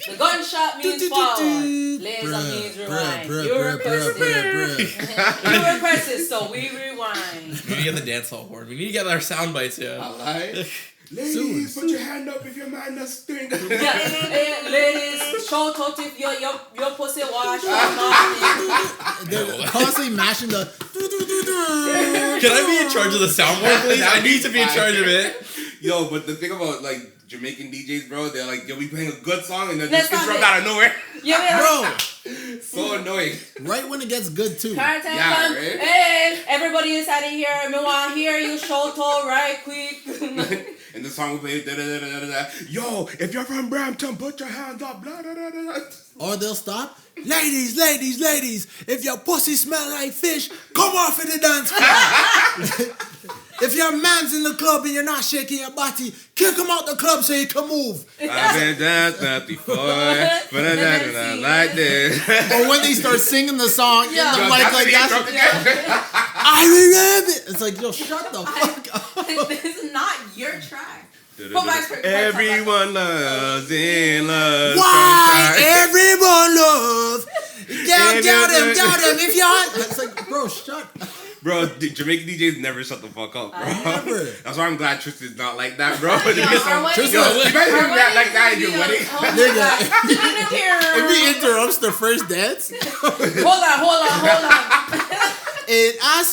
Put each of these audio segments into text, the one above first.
The gunshot means forward. Laser means rewind. You requested, so we rewind. We need to get the dance hall horn. We need to get our sound bites, yeah. Alright. Ladies, put your hand up if your man does stink. Ladies, shout out if your pussy wash. They're constantly mashing the. Can I be in charge of the soundboard, please? I need to be in charge of it. Yo, but the thing about like Jamaican DJs, bro, they're like, you'll be playing a good song and then just interrupt out of nowhere. Bro, so annoying. Right when it gets good too. Yeah, right? Hey, everybody inside of here, me want to hear you shout out right quick. And the song will play da-da-da-da-da-da. Yo, if you're from Brampton, put your hands up. Blah, da, da, da, da. Or they'll stop. Ladies, if your pussy smell like fish, come off in the dance floor. If your man's in the club and you're not shaking your body, kick him out the club so he can move. I've been danced not before, but I like this. Or when they start singing the song, in the mic like that. I remember it. It's like, yo, shut the fuck up. This is not your track. Everyone loves in love. Why everyone loves? Down them. If you're, it's like, bro, shut up. Bro, Jamaican DJs never shut the fuck up, bro. Never. That's why I'm glad Tristan's not like that, bro. Tristan, you better not rap like that at your wedding. If he interrupts the first dance. Hold on. And I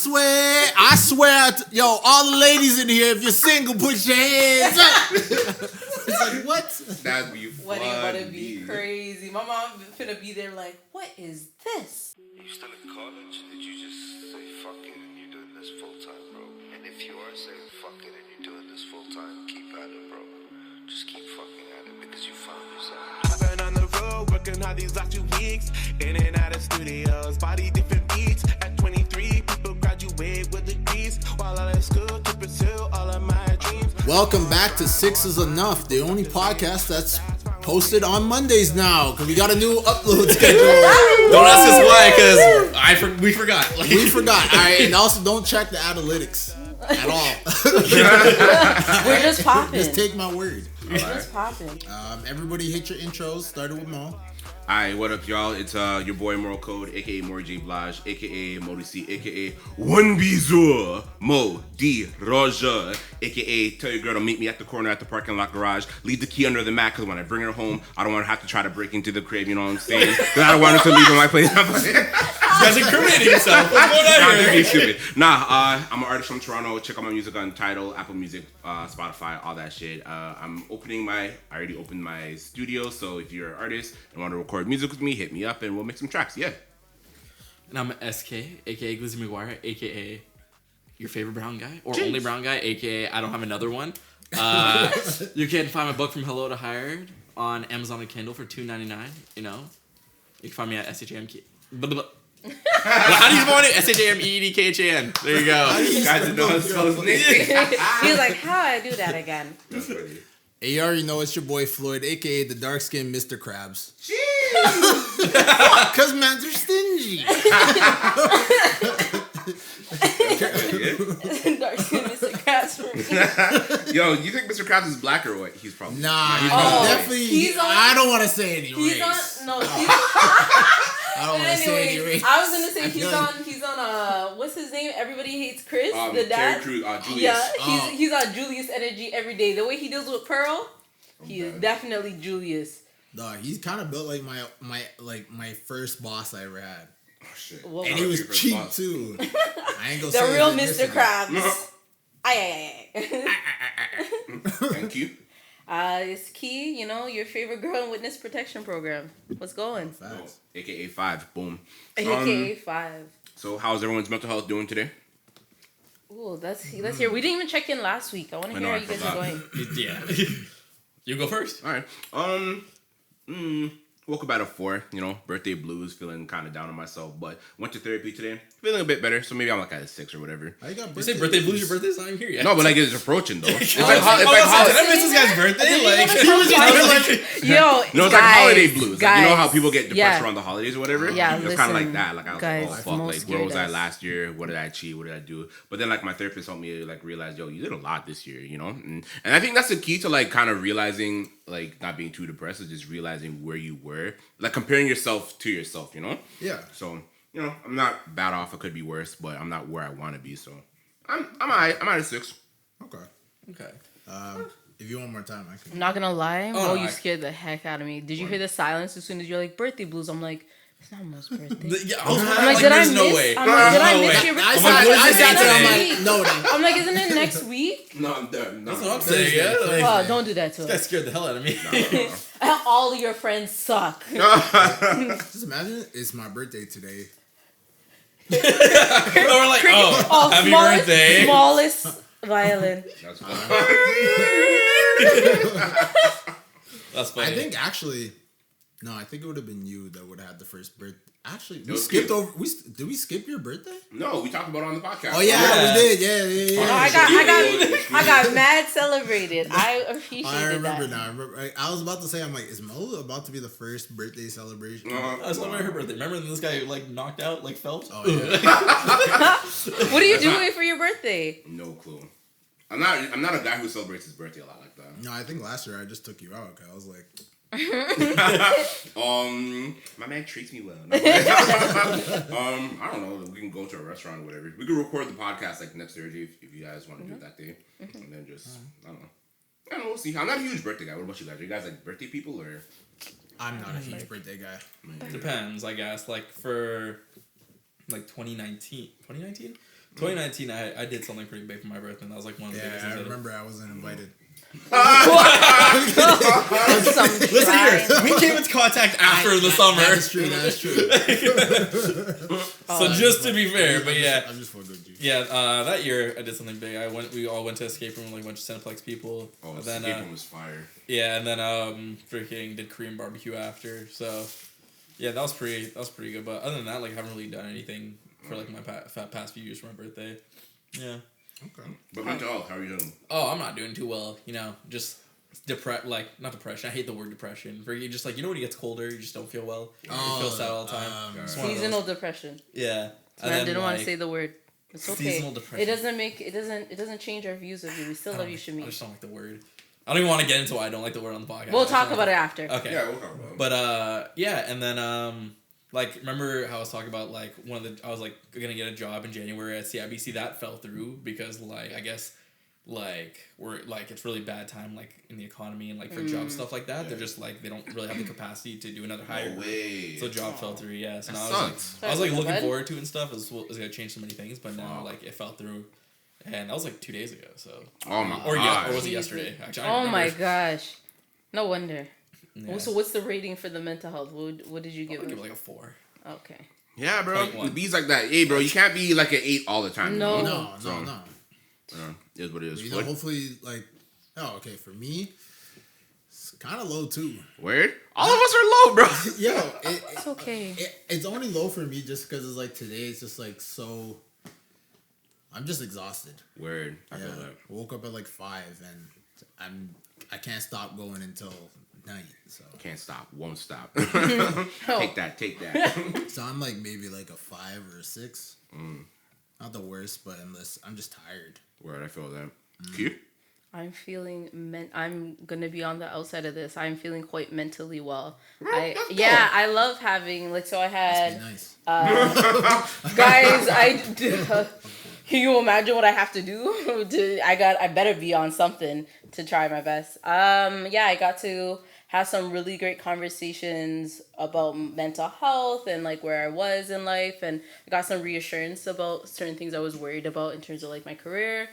swear, yo, all the ladies in here, if you're single, put your hands up. It's like, what? That'd be funny. Wedding about to be crazy. My mom finna be there like, what is this? You still in college? Did you just say fuck it and you're doing this full time, bro? And if you are saying fuck it and you're doing this full time, keep at it, bro. Just keep fucking at it because you found yourself. I've been on the road working hard these last 2 weeks, in and out of studios, body different beats. At 23, people graduate with degrees while I left school to pursue all of my dreams. Welcome back to Six is Enough, the only podcast that's posted on Mondays now, because we got a new upload schedule. Don't ask us why, because we forgot. We forgot. All right, and also don't check the analytics at all. We're just popping. Just take my word. We're just popping. Everybody hit your intros. Started with Mo. Alright, what up, y'all? It's your boy Moral Code, aka Mori J Blage, aka Modi C, aka One Bizur, Mo D Roger, aka tell your girl to meet me at the corner at the parking lot garage. Leave the key under the mat, because when I bring her home, I don't want her to have to try to break into the crib, you know what I'm saying? Because I don't want her to leave in my place. You guys incriminating yourself. What's going on here? Nah, you're stupid. I'm an artist from Toronto. Check out my music on Tidal, Apple Music, Spotify, all that shit. I already opened my studio, so if you're an artist and want to record music with me, hit me up and we'll make some tracks. Yeah. And I'm SK, aka Glizzy McGuire, aka your favorite brown guy, or only brown guy, aka I don't have another one. You can find my book From Hello to Hired on Amazon and Kindle for $2.99. You know, you can find me at SHAM. How do you spell it? SHAMEEDKHAN. There you go. You guys didn't know how to spell his name. He's like, how do I do that again? That's funny. Hey, you already know it's your boy Floyd, aka the dark-skinned Mr. Krabs. Because mans are stingy. Dark skin Mr. Krabs for me. Yo, you think Mr. Krabs is black or what? He's probably definitely. I don't want to say any race. I don't want to say any race. I was gonna say he's on what's his name? Everybody Hates Chris, the dad. Terry Crews, Julius. Yeah, he's on Julius energy every day. The way he deals with Pearl, he is definitely Julius. Dog, he's kind of built like my first boss I ever had. Oh shit! Well, and he was cheap too. I ain't gonna the say real Mr. Krabs. Aye. Thank you. It's Key, your favorite girl in witness protection program. What's going? AKA 5. Boom. AKA 5. So how's everyone's mental health doing today? Ooh, let's hear. We didn't even check in last week. I want to hear how you guys are going. Yeah. You go first. All right. Woke up at a 4, birthday blues, feeling kind of down on myself. But went to therapy today, feeling a bit better. So maybe I'm like at a 6 or whatever. You say birthday blues, your birthday's not even here yet. No, but like it's approaching though. It's Did like I miss this guy's birthday? Like, he was just Yo, it's like holiday blues. Like, you know how people get depressed yeah. around the holidays or whatever? Yeah, it's kind of like listen, that. Like I was guys, like, oh fuck, most like where was I scared last year? What did I achieve? What did I do? But then like my therapist helped me like realize, yo, you did a lot this year, And I think that's the key to like kind of realizing, like not being too depressed, is just realizing where you were, like comparing yourself to yourself, Yeah. So I'm not bad off. It could be worse, but I'm not where I want to be. So I'm at a 6. Okay. If you want more time, I can. I'm not gonna lie, Mo, you I- scared the heck out of me. Did you hear the silence as soon as you're like birthday blues? I'm like, it's not Mo's birthday. Yeah, I was I'm like, did I there's miss? no way. I'm like, did I No miss way. your I birthday? said, like, I what's said the to him, day? like, no, then. I'm like, isn't it next week? No, I'm done. That's what I'm saying, yeah. Thursday. Oh, don't do that to This guy us. scared the hell out of me. All of your friends suck. Just imagine it's my birthday today. We're like, oh, happy birthday. Smallest violin. That's That's funny. I think actually, no, I think it would have been you that would have had the first birthday. Actually, we was skipped cute. over. Did we skip your birthday? No, we talked about it on the podcast. Oh yeah, we did. Yeah. No, I got mad celebrated. I appreciated I remember that. now. I was about to say, I'm like, is Mo about to be the first birthday celebration? That's not her birthday. Remember when this guy like knocked out like Phelps? Oh yeah. What are you doing for your birthday? No clue. I'm not a guy who celebrates his birthday a lot like that. No, I think last year I just took you out. Cause I was like, My man treats me well. I don't know. We can go to a restaurant or whatever. We could record the podcast like next Thursday if you guys want to do it that day, and then just I don't know. We'll see. I'm not a huge birthday guy. What about you guys? Are you guys like birthday people or? I'm not a huge birthday guy. Depends, I guess. Like for like 2019. 2019, I did something pretty big for my birthday, and that was like one of the biggest Yeah, I things. remember I wasn't invited. Listen here, we came into contact after the summer. That's true. That's true. So just to be fair, but yeah. I'm just for good juice. Yeah, that year I did something big. We all went to escape room, like a bunch of Cineplex people. Oh, and then, escape room was fire. yeah, and then freaking did Korean barbecue after. So yeah, that was pretty good. But other than that, like I haven't really done anything for like my past few years for my birthday. Yeah. Okay. But mental health, how are you doing? Oh, I'm not doing too well. Just not depression. I hate the word depression. For you, just like when it gets colder, you just don't feel well. You feel sad all the time. It's one of Seasonal those. depression. Yeah. And I didn't want to say the word. It's okay. Seasonal depression. It doesn't change our views of you. We still love you, I Shami. just don't like the word. I don't even want to get into why I don't like the word on the podcast. We'll talk about it after. Okay. Yeah, we'll talk about it. But yeah, and then like remember how I was talking about like I was like gonna get a job in January at CIBC. That fell through because like I guess like we're like it's really bad time like in the economy and like for job stuff like that. They're just like they don't really have the capacity to do another hire. No way. So job fell through. Yeah. So now sucks. I was like looking Bud. forward to it and stuff. It was gonna change so many things, but now like it fell through. And that was like 2 days ago. So Oh my or god. or was it Jeez. yesterday? Actually, I don't Oh my remember. gosh. No wonder. Yeah. So what's the rating for the mental health? What did you I give would it? give it like a 4. Okay. Yeah, bro. 0.1. Bees like that. Hey, bro, you can't be like an 8 all the time. No. You know? No. It is what it is. You know, hopefully, like, okay, for me, it's kind of low too. Word? All of us are low, bro. Yo, It's okay. it's only low for me just because it's like today. It's just like so. I'm just exhausted. Word. I feel Yeah, that. woke up at like 5 and I can't stop going until night. So Can't stop. Won't stop. Take that. so I'm like maybe like a 5 or a 6. Not the worst, but I'm just tired. Word. I feel that. Q? I'm feeling I'm gonna be on the outside of this. I'm feeling quite mentally well. I love having like so I had Nice. guys. Can you imagine what I have to do? I better be on something to try my best. I got to have some really great conversations about mental health and like where I was in life, and I got some reassurance about certain things I was worried about in terms of like my career.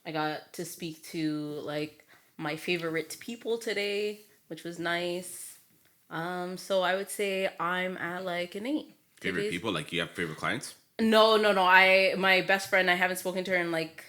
I got to speak to like my favorite people today, which was nice. So I would say I'm at like an 8. Favorite people? Like you have favorite clients? No. My best friend, I haven't spoken to her in like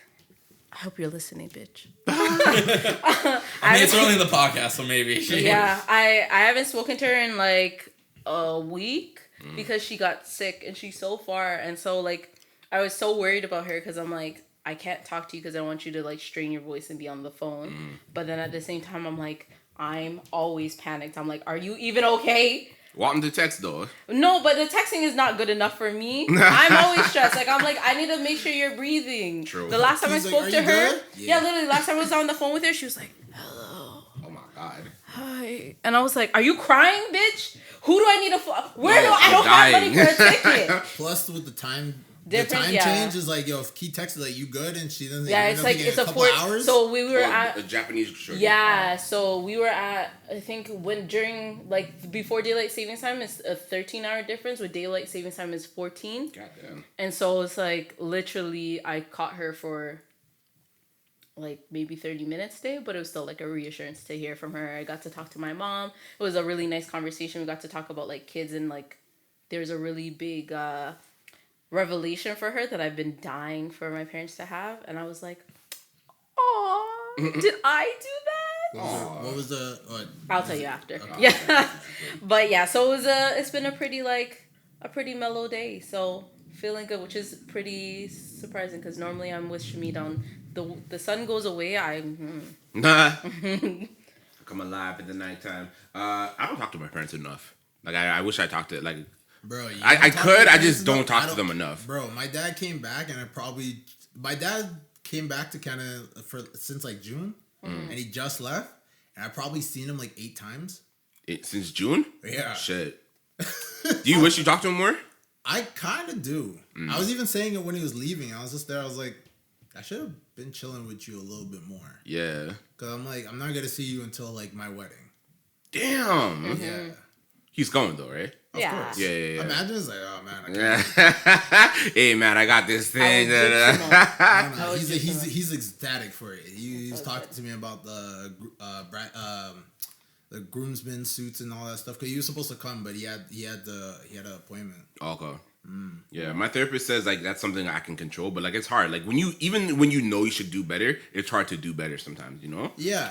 I hope you're listening, bitch. I mean, it's early in the podcast, so maybe. Yeah, I haven't spoken to her in like a week because she got sick and she's so far. And so like, I was so worried about her because I'm like, I can't talk to you because I want you to like strain your voice and be on the phone. But then at the same time, I'm like, I'm always panicked. I'm like, are you even okay? Want them to text though. No, but the texting is not good enough for me. I'm always stressed. Like, I'm like, I need to make sure you're breathing. True. The last time I He's like, spoke "Are to you her, good?" yeah, literally, last time I was on the phone with her, she was like, hello. Oh my god. Hi. And I was like, are you crying, bitch? Who do I need to Where No, do I don't I'm have money dying. for a ticket? Plus with the time Different, the time yeah. change is like, yo, if he texted like you good and she doesn't Yeah, it's like it's a couple hours. So we were A at Japanese shirt. yeah. So we were at I think when during like before daylight savings time it's a 13-hour difference. With daylight savings time is 14. Goddamn. And so it's like literally I caught her for like maybe 30 minutes today, but it was still like a reassurance to hear from her. I got to talk to my mom. It was a really nice conversation. We got to talk about like kids and like there's a really big revelation for her that I've been dying for my parents to have. And I was like, oh, did I do that? What was the? I'll tell you after. Yeah. But yeah, so it's been a pretty mellow day. So feeling good, which is pretty surprising because normally I'm with Shamid on the sun goes away. Nah. Come alive in the nighttime. I don't talk to my parents enough. Like I wish I talked to like. Bro, I could. I just don't talk to them enough. Bro, my dad came back and my dad came back to Canada since like June, and he just left, and I probably seen him like 8 times. Since June? Yeah. Shit. Do you wish you talked to him more? I kind of do. I was even saying it when he was leaving. I was just there. I was like, I should have been chilling with you a little bit more. Yeah. Cause I'm like, I'm not gonna see you until like my wedding. Damn. Yeah. He's going though, right? Of course. Yeah. Imagine it's like, oh man, I can't. Hey man, I got this thing. No, he's ecstatic for it. He's talking to me about the groomsmen suits and all that stuff. Cause he was supposed to come, but he had an appointment. Okay. Yeah, my therapist says like that's something I can control, but like it's hard. Like when you know you should do better, it's hard to do better sometimes. You know? Yeah,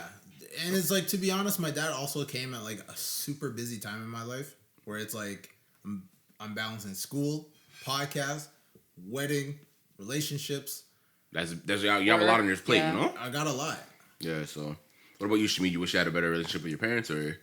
and it's like, to be honest, my dad also came at like a super busy time in my life where it's like I'm balancing school, podcast, wedding, relationships. You have a lot on your plate, Yeah. you know? I got a lot. Yeah. So, what about you, Shmi? You wish you had a better relationship with your parents, or?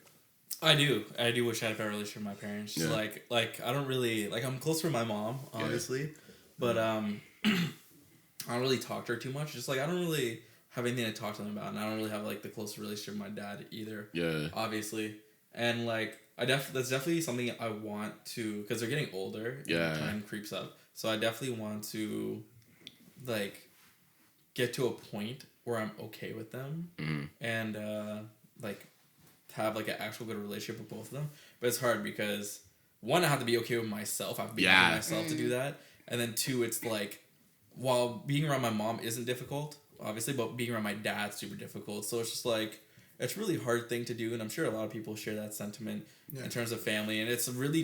I do wish I had a better relationship with my parents. Yeah. Like I don't really like I'm close with my mom, obviously, but I don't really talk to her too much. Just like I don't really have anything to talk to them about, and I don't really have like the closest relationship with my dad either. Yeah. Obviously, and like that's definitely something I want to, because they're getting older. Yeah. And time creeps up, so I definitely want to like get to a point where I'm okay with them, and like have like an actual good relationship with both of them. But it's hard because one, I have to be okay with myself. I have to be okay with myself to do that. And then two, it's like, while being around my mom isn't difficult, obviously, but being around my dad's super difficult. So it's just like, it's a really hard thing to do. And I'm sure a lot of people share that sentiment in terms of family. And it's really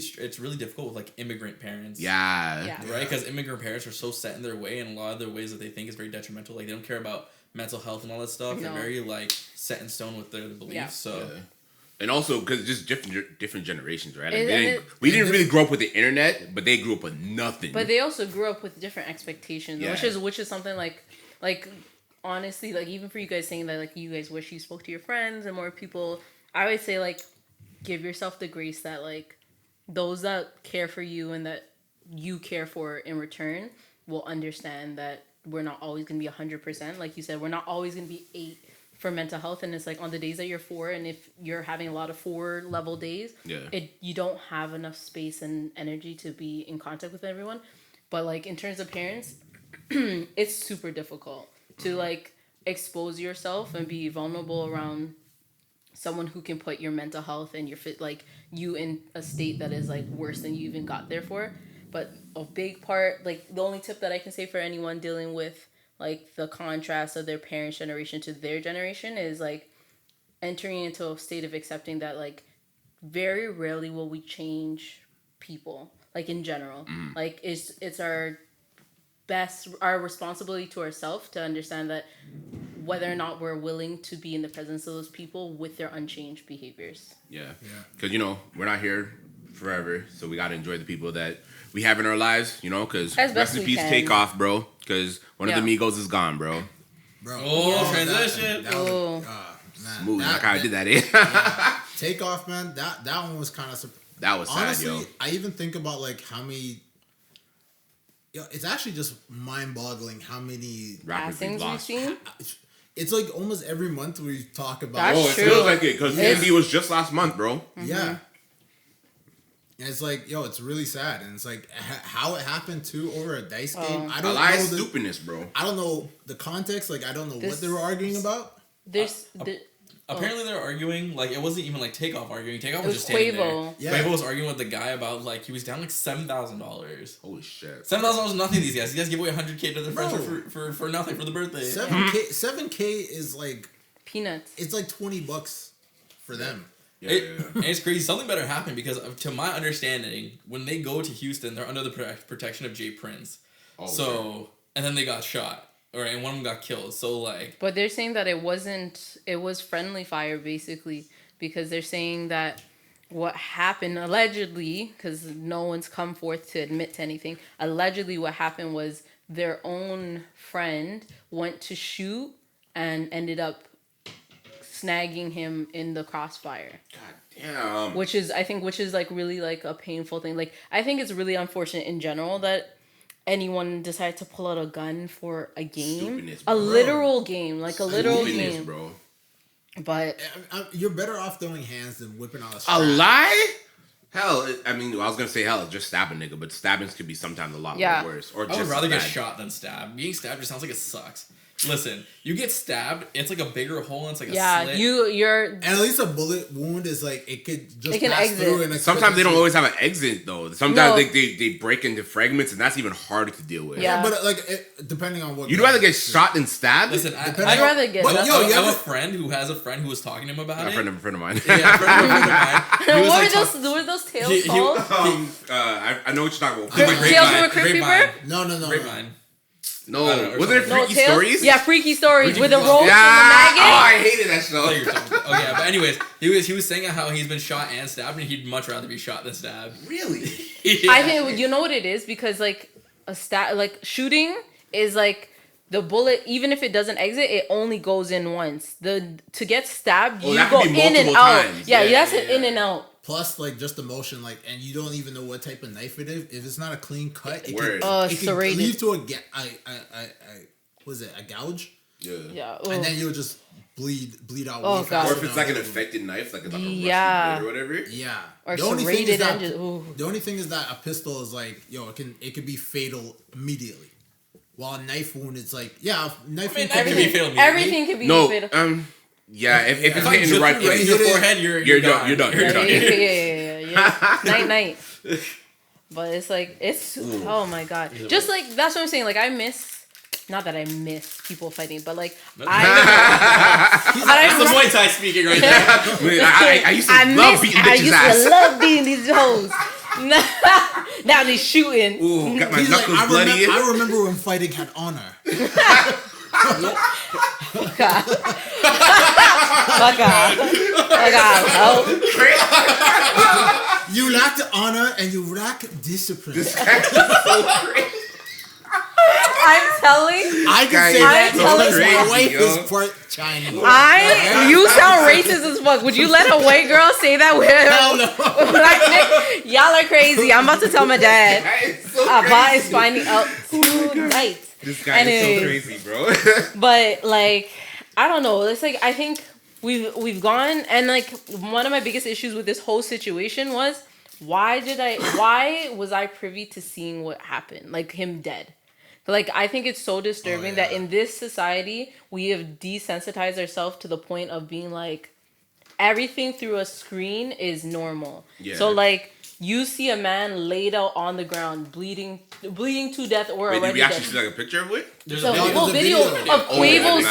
difficult with like immigrant parents. Yeah. Right? Because immigrant parents are so set in their way, and a lot of their ways that they think is very detrimental. Like they don't care about mental health and all that stuff. No. They're very like set in stone with their beliefs. Yeah. So. Yeah. And also, because just different generations, right? Like And we didn't really grow up with the internet, but they grew up with nothing. But they also grew up with different expectations, Yeah. which is something like honestly, like even for you guys saying that like you guys wish you spoke to your friends and more people, I would say like give yourself the grace that like those that care for you and that you care for in return will understand that we're not always gonna be 100%. Like you said, we're not always gonna be 8 for mental health, and it's like on the days that you're 4, and if you're having a lot of 4 level days, you don't have enough space and energy to be in contact with everyone. But like in terms of parents, it's super difficult to like expose yourself and be vulnerable around someone who can put your mental health and your fit like you in a state that is like worse than you even got there for. But a big part, like the only tip that I can say for anyone dealing with like the contrast of their parents' generation to their generation is like entering into a state of accepting that like very rarely will we change people, like in general. Like it's our our responsibility to ourselves to understand that whether or not we're willing to be in the presence of those people with their unchanged behaviors. Yeah. Because, we're not here forever, so we got to enjoy the people that we have in our lives, because rest in peace, Takeoff, bro, because one of the Migos is gone, bro. Oh, transition. That was, man, smooth, like how I did that, yeah. Takeoff, man, that one was kind of... That was honestly, sad, yo. I even think about, like, how many... it's actually just mind-boggling how many... rappers we've lost. It's like almost every month we talk about... That's it true. feels like it, because DMV was just last month, bro. Yeah. And it's like, it's really sad. And it's like, how it happened, too, over a dice game. I don't know stupidness, bro. I don't know the context. Like, I don't know what they were arguing about. Apparently they're arguing, like, it wasn't even, like, Takeoff arguing. Takeoff was just Quavo. standing there. Yeah. Quavo was arguing with the guy about, like, he was down, like, $7,000. Holy shit. $7,000 is nothing to these guys. These guys give away $100K to their friends for nothing, for the birthday. $7K is, like... Peanuts. It's like $20 for them. Yeah. And it's crazy. Something better happened because, to my understanding, when they go to Houston, they're under the protection of Jay Prince. And then they got shot. And one of them got killed. So, like... But they're saying that it was friendly fire, basically. Because they're saying that what happened, allegedly, because no one's come forth to admit to anything, allegedly what happened was their own friend went to shoot and ended up snagging him in the crossfire. God damn. Which is like really like a painful thing. Like, I think it's really unfortunate in general that anyone decided to pull out a gun for a game, literal game, like a literal game, bro. But you're better off throwing hands than whipping out a strap. A lie? Hell, I mean, I was gonna say hell, just stab a nigga, but stabbings could be sometimes a lot worse. Or I would rather get shot than stabbed. Being stabbed just sounds like it sucks. Listen, you get stabbed, it's like a bigger hole, and it's like a slit. you're... And at least a bullet wound is like, it could just pass exit through. And sometimes they don't always have an exit, though. Sometimes they break into fragments, and that's even harder to deal with. Yeah, but like, depending on what... You'd rather get shot than stabbed? Listen, I'd rather get... But I have a friend who has a friend who was talking to him about it. A friend of mine. Yeah, a friend of mine. What were those tales called? I know what you're talking about. Tales from a Crypt Keeper? No. Grapevine. No, wasn't it Freaky Stories? Yeah, Freaky Stories with the rope and the maggot. Oh, I hated that show. Oh yeah, but anyways, he was saying how he's been shot and stabbed, and he'd much rather be shot than stabbed. Really? Yeah. I think you know what it is, because like shooting is like the bullet, even if it doesn't exit, it only goes in once. To get stabbed, you go in and out. Yeah, that's an in and out. Plus, like, just the motion, like, and you don't even know what type of knife it is. If it's not a clean cut, it can lead to a gouge? Yeah. And then you'll just bleed out. Oh, God. Or if it's like an affected knife, like a Russian blade or whatever. Yeah. Or serrated edges. The only thing is that a pistol is like, it can be fatal immediately. While a knife wound, it's like, knife wound can be fatal immediately. Everything can be fatal. Yeah, if it's hitting the right place, your forehead, you're done. You're done. Yeah. Night. But it's like, oh my God. Just like, that's what I'm saying. Like, not that I miss people fighting, but like, that's the Muay Thai speaking right there. I used to love beating bitches' ass. I used to love beating these hoes. Now they shooting. Ooh, got my knuckles bloody. I remember when fighting had honor. Fuck off. You lack the honor and you lack discipline. This guy is so crazy. I'm telling. I can say that because my wife is part Chinese. You sound racist as fuck. Would you let a white girl say that with her? No. Y'all are crazy. I'm about to tell my dad. Abba is finding out tonight. This guy is so crazy, bro. But like, I don't know. It's like, I think we've gone, and like, one of my biggest issues with this whole situation was why was I privy to seeing what happened, like him dead. Like, I think it's so disturbing that in this society we have desensitized ourselves to the point of being like, everything through a screen is normal. Yeah. So like, you see a man laid out on the ground, bleeding to death or already dead. Did we actually see like a picture of it? There's a full video of Quavo's.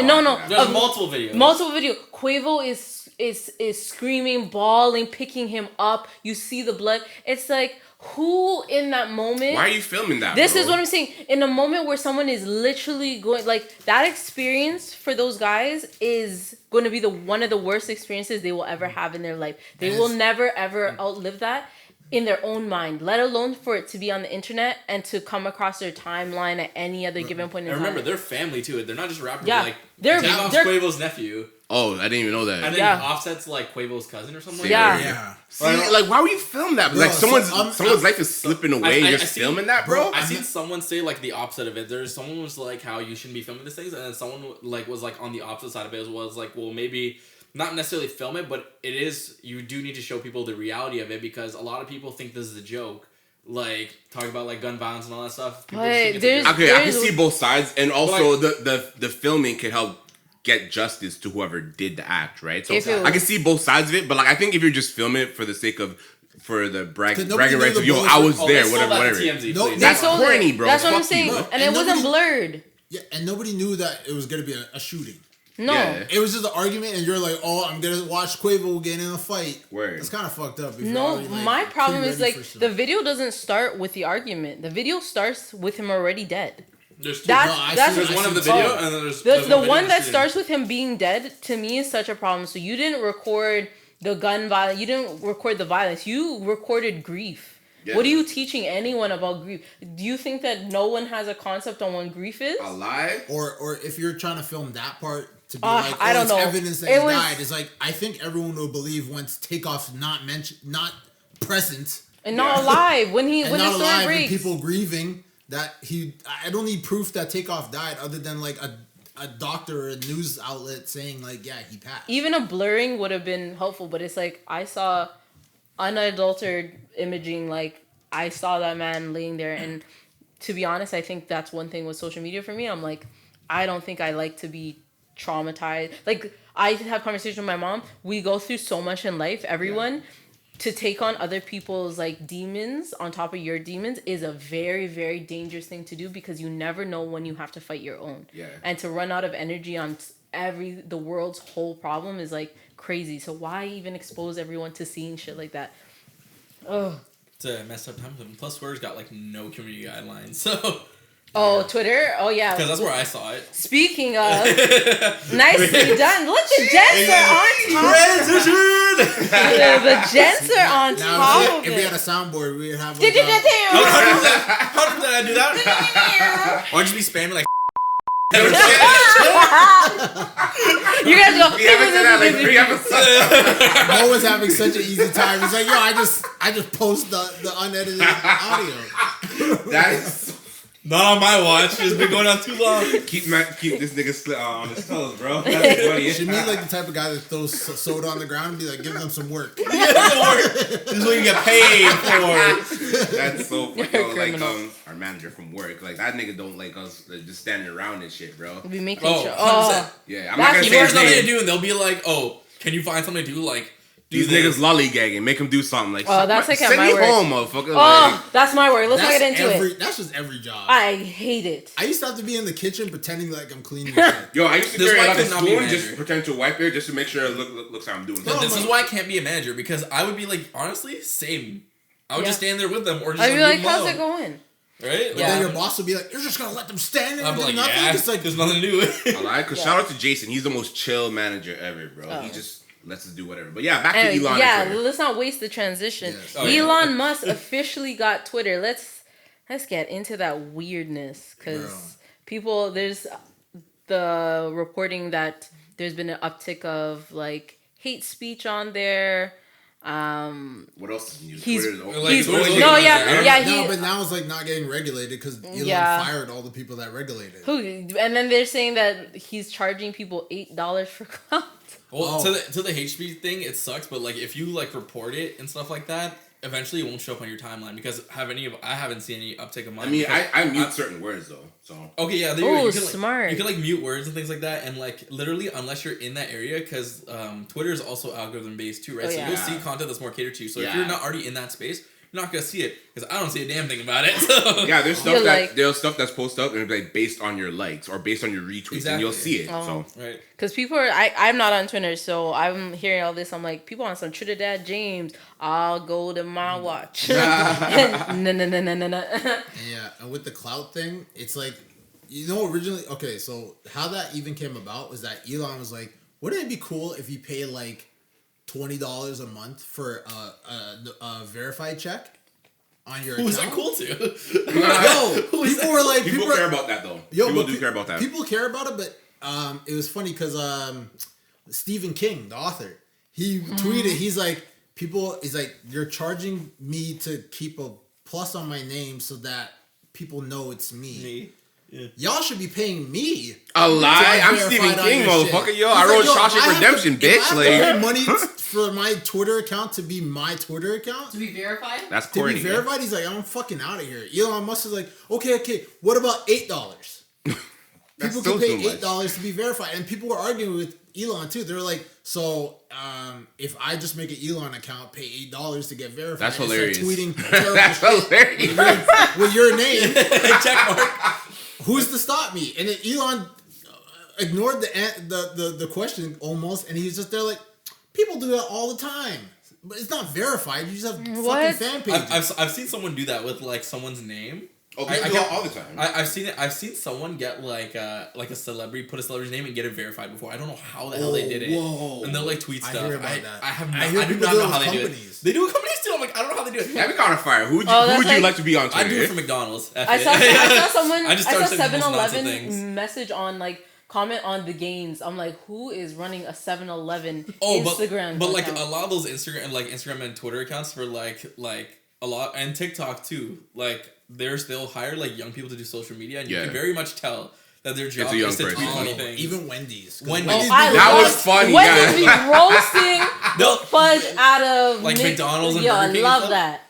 No. There's multiple videos. Multiple video. Quavo is is screaming, bawling, picking him up. You see the blood. It's like, who in that moment? Why are you filming that? This bro? is what I'm saying. In a moment where someone is literally going, like, that experience for those guys is going to be one of the worst experiences they will ever have in their life. They will never ever outlive that in their own mind, let alone for it to be on the internet and to come across their timeline at any other given point in time. And remember, they're family too. They're not just rappers. Yeah. Like, They're Quavo's nephew. Oh, I didn't even know that. And then Yeah. Offset's like Quavo's cousin or something. Yeah. See, like, why would you film that? Bro, Like, someone's so, life is slipping away. You're just filming that, bro. I seen someone say like the opposite of it. There's someone was like how you shouldn't be filming these things, and then someone like was like on the opposite side of it was like, well, maybe not necessarily film it, but it is. You do need to show people the reality of it because a lot of people think this is a joke. Like talking about like gun violence and all that stuff. People just think it's a joke. Okay, I can see both sides, and also the filming can help get justice to whoever did the act, right? So I can see both sides of it, but like I think if you're just filming it for the sake of the bragging rights of I was there, whatever. TMZ, No, that's corny, bro. That's what I'm Fuck saying, you. and it wasn't blurred. Yeah, and nobody knew that it was gonna be a shooting. No. Yeah. It was just an argument, and you're like, "Oh, I'm gonna watch Quavo get in a fight." Word. It's kind of fucked up. If you're No, already, like, my problem is pre-ready like for the stuff. video doesn't start with the argument. The video starts with him already dead. There's two. That's There's one of the see- video, oh. and then there's the video one that shooting. starts with him being dead to me is such a problem. So you didn't record the gun violence. You didn't record the violence. You recorded grief. Yeah. What are you teaching anyone about grief? Do you think that no one has a concept on what grief is? Alive? Or if you're trying to film that part to be I don't it's know. evidence that It he was- died. It's like I think everyone will believe once Takeoff's not present And not alive when and the not story alive and breaks. people grieving that he. I don't need proof that Takeoff died other than like a doctor or a news outlet saying like, yeah, he passed. Even a blurring would have been helpful, but it's like I saw unadulterated imaging. Like I saw that man laying there, and to be honest, I think that's one thing with social media for me. I'm like, I don't think I like to be traumatized. Like I have conversations with my mom. We go through so much in life. Everyone. To take on other people's like demons on top of your demons is a very, very dangerous thing to do because you never know when you have to fight your own. Yeah. And to run out of energy on the world's whole problem is like crazy. So why even expose everyone to seeing shit like that? Oh. It's a messed up time. Plus, Twitter's got like no community guidelines, so. Oh, Twitter? Oh, yeah. Because that's where I saw it. Speaking of, nicely done. Look, the gents are on top. Transition! The gents are on Now, top if of we had a it. soundboard, we'd have like, 100% I do that. Or just be spamming like. You guys go. We haven't done that like 3 episodes. Mo was having such an easy time. He's like, yo, I just post the unedited audio. That is. Not on my watch. It's been going on too long. Keep this nigga on his toes, bro. That's funny. Should meet like the type of guy that throws soda on the ground and be like, give them some work. This is what you get paid for. That's so funny. You're a Like criminal. our manager from work, like that nigga don't like us just standing around and shit, bro. We making Oh, sure. 100%. Oh, Yeah, I'm That's not gonna He say has his nothing to name. do, and they'll be like, "Oh, can you find something to do?" Like, do These this. niggas lollygagging, make him do something like. Oh, that's like at send my me work. home, motherfucker. oh, that's my word. Let's not That's get into it. That's just every job. I hate it. I used to have to be in the kitchen pretending like I'm cleaning shit. Yo, I used to This carry why I like a could not be a spoon, just manager. pretend to wipe it, just to make sure it looks how I'm doing. But something. this is why I can't be a manager because I would be like, honestly, same. I would just stand there with them or just I'd be leave like, them how's alone. it going? Right? But Yeah. then your boss will be like, you're just gonna let them stand there I'd and be do like, nothing? yeah, It's like, there's nothing to do with it. Alright, cause shout out to Jason. He's the most chill manager ever, bro. Oh. He just lets us do whatever. But yeah, back to Anyway, Elon. yeah, and Twitter. let's not waste the transition. Yes. Oh, yeah. Elon Musk officially got Twitter. Let's get into that weirdness Girl. because people there's the reporting that there's been an uptick of like hate speech on there. What else is new? He's- Twitter's over. Like, He's Twitter's no, over yeah, there. yeah. no, He but now it's like not getting regulated because Elon Yeah. fired all the people that regulated. who and then they're saying that he's charging people $8 for clout. Well, Oh. to the hate speech thing, it sucks. But like, if you like report it and stuff like that, eventually it won't show up on your timeline because I haven't seen any uptick of mine. I mean, because I mute certain words though. So Okay, yeah, Ooh, you can, like, smart. You can like mute words and things like that, and like literally, unless you're in that area, because Twitter is also algorithm based too, right? Oh, so yeah. you'll see content that's more catered to you. So if Yeah. you're not already in that space, you're not gonna see it because I don't see a damn thing about it. So. Yeah, there's stuff You're like- there's stuff that's posted up and it's like based on your likes or based on your retweets, and you'll see it. Oh. So Right. Because people are, I'm not on Twitter, so I'm hearing all this. I'm like, people on some Trinidad James, I'll go to my watch. No. Yeah, and with the clout thing, it's like, originally, okay, so how that even came about was that Elon was like, wouldn't it be cool if you pay like $20 a month for a verified check on your Who's account? that cool to? Yo, people were like, people care about that though. Yo, People but do care about that. People care about it, but it was funny because Stephen King, the author, he tweeted, he's like, you're charging me to keep a plus on my name so that people know it's me. Yeah. Y'all should be paying me. A lie? I'm Stephen King, motherfucker. Yo, I wrote Shawshank Redemption, bitch. If I have to pay money for my Twitter account to be my Twitter account, To be verified? That's to corny. be verified, he's like, I'm fucking out of here. Elon Musk is like, okay, what about $8? People can pay $8 to be verified, and people were arguing with Elon too. They were like, so if I just make an Elon account, pay $8 to get verified, That's hilarious. Tweeting That's hilarious. with your name, Check mark. who's to stop me? And then Elon ignored the question almost, and he was just there like, people do that all the time. But it's not verified. You just have fucking fan pages. I've seen someone do that with like someone's name. Oh, people do it all the time. I've seen it. I've seen someone get like a celebrity, put a celebrity's name and get it verified before. I don't know how the hell they did it. Whoa. And they'll like tweet I stuff. hear about that. I do not know how they do it. They do it companies too. I'm like, I don't know how they do it. That'd be kind of fire. Who would that's you like- like to be on Twitter? I do it for McDonald's. I saw someone, I I just saw started saying the most nonsense 7-Eleven things. message on like, comment on the gains. I'm like, who is running a 7-Eleven Oh, Instagram but like account? a lot of those Instagram and Twitter accounts for like a lot, and TikTok too. Like they'll hire like young people to do social media, and you can very much tell that their job a young is to tweet person. funny things. Even Wendy's. Wendy's. That was funny, Wendy's be guys. roasting No, fudge out of like McDonald's and Yo, Burger I King love stuff? that.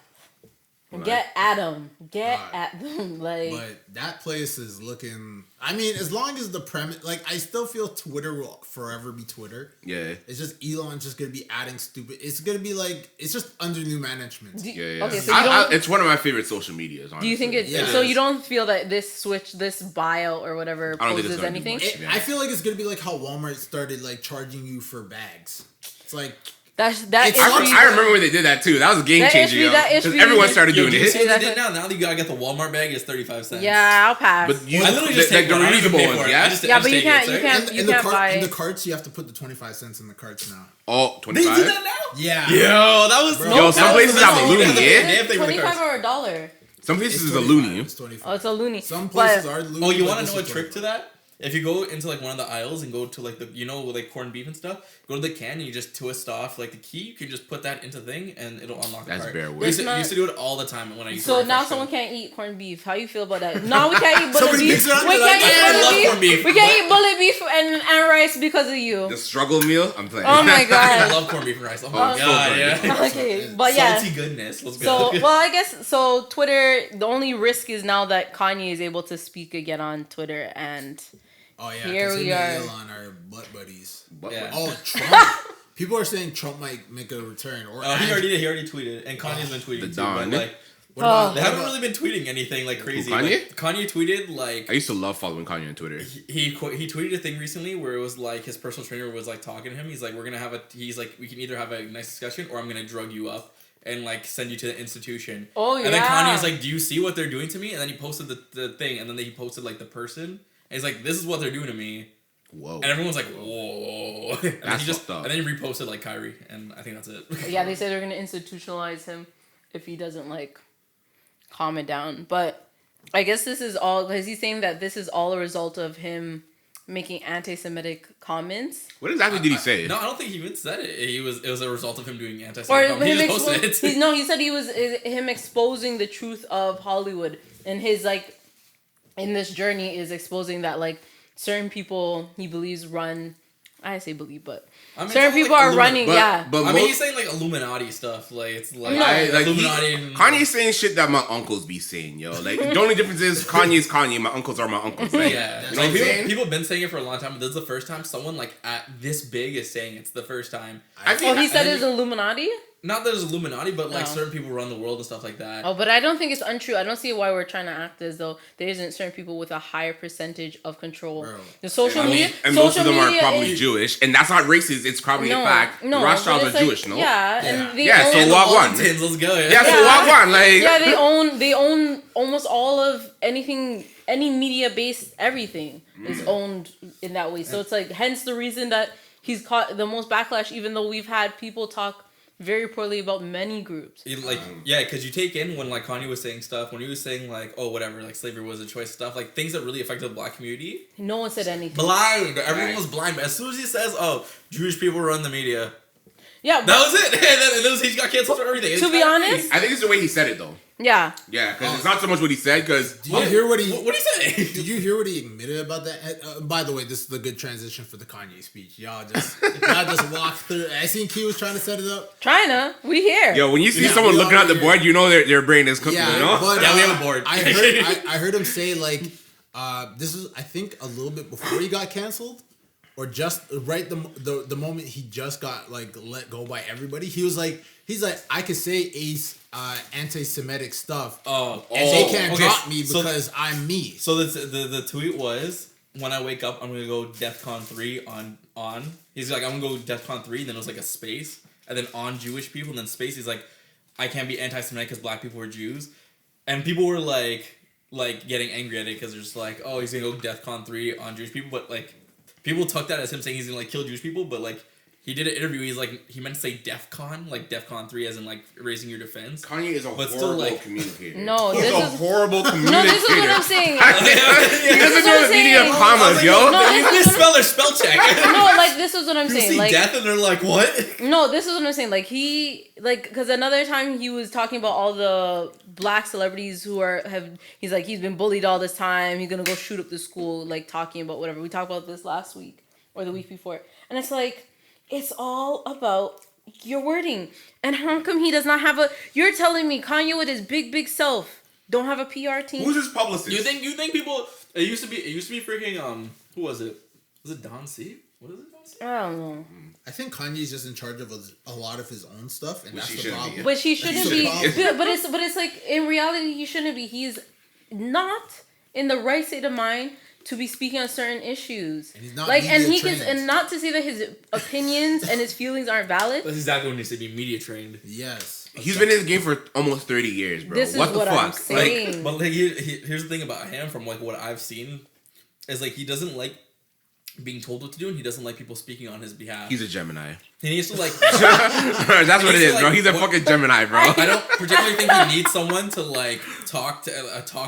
Get at them. Get Right. at them. Like, But that place is looking. I mean, as long as the premise, like, I still feel Twitter will forever be Twitter. Yeah. It's just Elon's just gonna be adding stupid. It's gonna be like, it's just under new management. Yeah. Okay, so you don't. It's one of my favorite social medias. Honestly. Do you think it? Yeah. So you don't feel that this bio or whatever I don't think it's poses gonna do anything? much. I feel like it's gonna be like how Walmart started like charging you for bags. It's like That It's is hard- I remember when they did that too. That was a game That changer, is yo. that is 'Cause really- everyone started Yo, doing do you see it. what they did now? Now that you gotta get the Walmart bag, it's 35 cents. Yeah, I'll pass. But you, I literally just take the one. I don't even reusable pay ones, for it. yeah. I just Yeah, but take you it, can't- sorry. you can't- in the buy- in the carts, you have to put the 25 cents in the carts now. Oh, They 25? do that now? Yeah. Yo, that was Bro. Yo, some places have a Damn loony, thing yeah? with the 25 cards. or a dollar. Some places It's is a 25. loony. It's 25. Oh, it's a loony. Some places But- are loony. Oh, you but want to this know a is trick to 25. that? If you go into like one of the aisles and go to like the like corned beef and stuff, go to the can and you just twist off like the key. You can just put that into the thing and it'll unlock the That's cart. bare We work. used, to, That's we used to do it all the time when I used to So work now for someone Shell. can't eat corned beef. How you feel about that? No, we can't eat bullet Somebody beef. mix it up, We they're can't like, eat I bullet love beef. corned beef. We can't eat bullet beef and rice because of you. The struggle meal? I'm playing. Oh my I god. love corned beef and rice. Oh Oh, my so god, good. yeah. Okay, but yeah. Salty goodness. Let's go. So, well, I guess so. Twitter. The only risk is now that Kanye is able to speak again on Twitter, and Oh yeah, Here 'cause we him and are. Elon are butt buddies. Yeah. Oh, Trump. People are saying Trump might make a return. Or He already tweeted, and Kanye's been tweeting The too. Don. But like, What about, they what haven't about- really been tweeting anything like crazy. Kanye? Like, Kanye tweeted like I used to love following Kanye on Twitter. he tweeted a thing recently where it was like his personal trainer was like talking to him. He's like, we can either have a nice discussion or I'm gonna drug you up and like send you to the institution. Oh, And then yeah. Kanye's like, do you see what they're doing to me? And then he posted the thing, and then he posted like the person. And he's like, this is what they're doing to me. Whoa. And everyone's like, whoa. And then That's he just fucked up. and then he reposted like Kyrie, and I think that's it. yeah, they say they're gonna institutionalize him if he doesn't like calm it down. But I guess this is all because he's saying that this is all a result of him making anti-Semitic comments. What exactly did he say? No, I don't think he even said it. It was a result of him doing Or anti-Semitic. He him just posted it. he said he was him exposing the truth of Hollywood, and his like in this journey is exposing that like certain people he believes run. I say believe, but I mean, certain it's not people like are running. But, Yeah, but I mean, most- he's saying like Illuminati stuff. Like it's like, No. Illuminati. and- Kanye's saying shit that my uncles be saying, yo. Like, the only difference is Kanye's Kanye, my uncles are my uncles. Like, Yeah, you know what I'm people, saying? people have been saying it for a long time, but this is the first time someone like at this big is saying it's the first time. I think oh, he said and it's Illuminati. not that it's Illuminati, but like No. certain people run the world and stuff like that. Oh, but I don't think it's untrue. I don't see why we're trying to act as though there isn't certain people with a higher percentage of control. Bro. The social media, And most of them are media probably is, Jewish, and that's not racist. It's probably a fact. The Rothschilds but are it's Jewish, no? Yeah, and they Yeah, own, so walk one. Tins, let's go. Yeah, so walk one. Like, yeah, they own almost all of anything, any media based everything is owned in that way. So it's like, hence the reason that he's caught the most backlash, even though we've had people talk very poorly about many groups. Because you take in when like Kanye was saying stuff, when he was saying like, oh whatever, like slavery was a choice stuff, like things that really affected the black community. No one said anything. Blind, everyone was blind. But as soon as he says, oh, Jewish people run the media, Yeah, that was it. And then he got canceled for everything. To be honest, I think it's the way he said it, though. yeah. Yeah, because it's not so much what he said, because... Did you hear what he? What did he say? Did you hear what he admitted about that? By the way, this is the good transition for the Kanye speech. Y'all just walk through. I think he was trying to set it up. China, we here. Yo, when you see Yeah, someone we looking at the already- board, you know their brain is cooking, Yeah, you know? but Yeah, we have a board. I heard him say like, this is I think a little bit before he got canceled, or just right the moment he just got like let go by everybody. He's like I could say anti-Semitic stuff. Oh, And they can't okay, drop me so- because I'm me. So the tweet was, when I wake up, I'm gonna go DEFCON 3 on. He's like, I'm gonna go DEFCON 3, then it was like a space, and then on Jewish people, and then space. He's like, I can't be anti-Semitic because black people are Jews, and people were like getting angry at it because they're just like, oh, he's gonna go DEFCON 3 on Jewish people, but like people took that as him saying he's gonna like kill Jewish people, but like. He did an interview. He's like, he meant to say DEFCON, like DEFCON 3, as in like raising your defense. Kanye is a But horrible still, like- communicator. No, He's this a is- horrible communicator. No, this is what I'm saying. He doesn't what know I'm the meaning of saying. commas, yo. No, You this is misspell their spell check. No, like this is what I'm You saying. see Like death and they're like, what? no, this is what I'm saying. Like because another time he was talking about all the black celebrities who he's like, he's been bullied all this time. He's gonna go shoot up the school, like talking about whatever. We talked about this last week or the week before, and it's like, it's all about your wording. And how come he does not have you're telling me Kanye with his big self don't have a PR team? Who's his publicist? You think people? It used to be freaking who was it? Was it Don C? What is it? Don C? I don't know. I think Kanye's just in charge of a lot of his own stuff, and Which he that's the shouldn't problem. be. But he shouldn't That's be. the problem. But it's like, in reality, he shouldn't be. He's not in the right state of mind to be speaking on certain issues. And he's not like, and media he can, trained. and not to say that his opinions and his feelings aren't valid. That's exactly when he said be media trained. Yes. He's been in the game for almost 30 years, bro. This is what the what fuck? I'm saying. But like, here's the thing about him, from like what I've seen, is like he doesn't like being told what to do, and he doesn't like people speaking on his behalf. He's a Gemini. He needs to like. That's what it is, bro. like, He's a fucking Gemini, bro. I don't particularly think he needs someone to like talk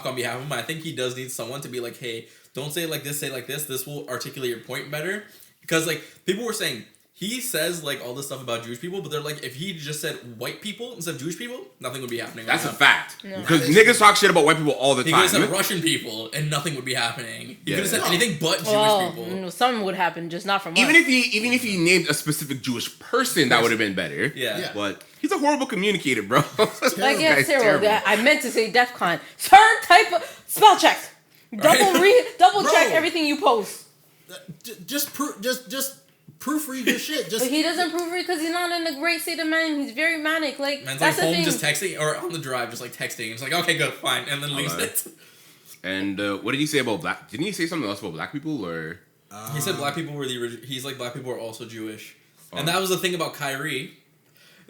on behalf of him. I think he does need someone to be like, hey, don't say it like this, say it like this. This will articulate your point better. Because like people were saying, he says like all this stuff about Jewish people, but they're like, if he just said white people instead of Jewish people, nothing would be happening. That's a right now. fact. Because niggas talk shit about white people all the He could time. have said Russian people and nothing would be happening. He Yeah. could have said anything but Jewish Well, people. something would happen, just not from Even us. if he named a specific Jewish person, that would have been better. Yeah. But he's a horrible communicator, bro. Like, yeah, Guy's terrible. I meant to say DEF CON. Sir, type of spell check. Double Bro. check everything you post. Just proofread your shit. Just But he doesn't proofread because he's not in a great state of mind. He's very manic. Like, Man's that's like the home thing. just texting, or on the drive just like texting. It's like, okay, good, fine. And then leaves Alright. it. And what did he say about black? Didn't he say something else about black people or? He said black people were the original. He's like, black people are also Jewish. And that was the thing about Kyrie,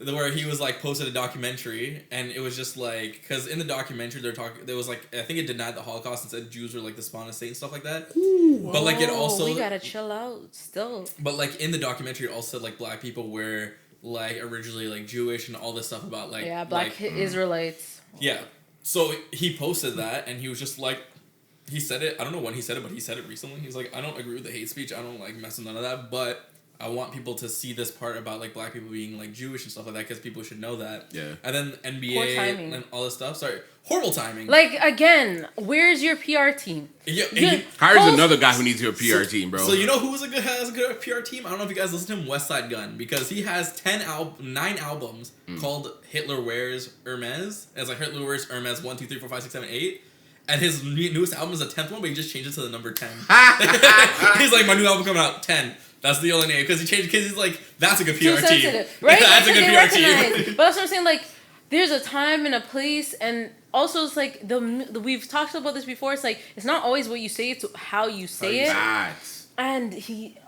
where he was like posted a documentary, and it was just like, because in the documentary they're talking, there was like, I think it denied the Holocaust and said Jews were like the spawn of Satan and stuff like that. But like it also, we gotta chill out still. but like in the documentary it also said like black people were like originally like Jewish and all this stuff about like Yeah, black like, Israelites. yeah. So he posted that, and he was just like, he said it. I don't know when he said it, but he said it recently. He's like, I don't agree with the hate speech. I don't like mess with none of that, but I want people to see this part about like black people being like Jewish and stuff like that, because people should know that. Yeah. And then Poor NBA timing. and all this stuff. Sorry, horrible timing. Like, again, where's your PR team? yeah, You- Kyrie's Post- another guy who needs your PR team, bro. So you know who has a good PR team? I don't know if you guys listen to him, West Side Gun, because he has 9 albums called Hitler Wears Hermes. It's like Hitler Wears Hermes 1, 2, 3, 4, 5, 6, 7, 8. and his newest album is the 10th one, but he just changed it to the number 10. He's like, my new album coming out 10. That's the only name because he changed because he's like, that's a good Too PR team. sensitive, right? That's a good PR recognize. team. But that's what I'm saying. Like, there's a time and a place, and also it's like we've talked about this before. It's like it's not always what you say; it's how you say it. Facts. And he,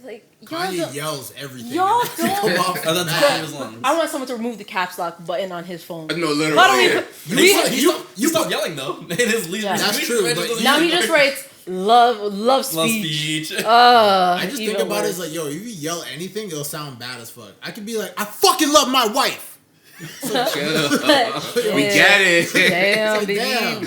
like, Kanye yells everything. Y'all Come don't. off Oh, the that's bat. his lungs. I want someone to remove the caps lock button on his phone. No, literally. Why don't You stopped yelling though. In his lead, Yeah. That's true, but now he just writes love speech. Love speech. I just think even about it worse. as like, yo, if you yell anything, it'll sound bad as fuck. I could be like, I fucking love my wife. We get it. Damn, It's like, baby. damn.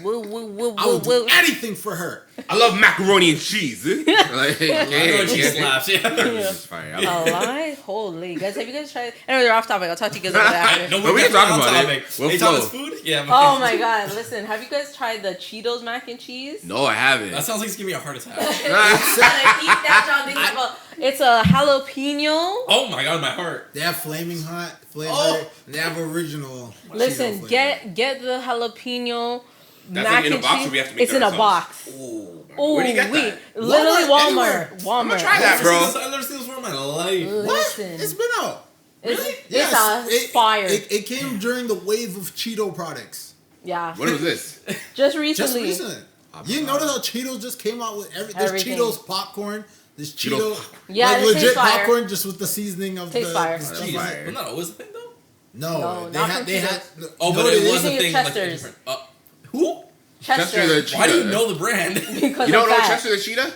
Whoa, I will do anything for her. I love macaroni and cheese. Like, Macaroni cheese slaps. Yeah. It's fire. A lie? Holy. Guys, have you guys tried? Anyway, they're off topic. I'll talk to you guys about that. No, But we can definitely talk on about it. topic. We'll Hey, flow. Thomas food? Yeah. Oh my god, listen, have you guys tried the Cheetos mac and cheese? No, I haven't. That sounds like it's giving me a heart attack. It's a jalapeno. Oh my god, my heart. They have flaming hot flavor. Oh. And they have original. Listen, Cheeto flavor. get the jalapeno That's mac in a and box, cheese. or we have to make It's that in a ourselves? box. Ooh. Oh, Where do you get wait, that? literally Walmart, Walmart. I'm gonna try that, bro. I've never seen this before in my life. What? Listen, It's been out. it's fire. It came during the wave of Cheeto products. Yeah, What was this? just Just recently. recently. You didn't notice how Cheetos just came out with There's Everything. Cheetos popcorn. There's Cheeto, Yeah, like it tastes legit fire. popcorn, just with the seasoning of Tastes the fire. the That's cheese. fire. Well, not always a thing though. No, not from they had. Oh, you but know it what was a Using thing. Like, Chester's. different. Who? Chester the Chester. cheetah. Why do you know the brand? Because You don't know I'm fat. Chester the cheetah?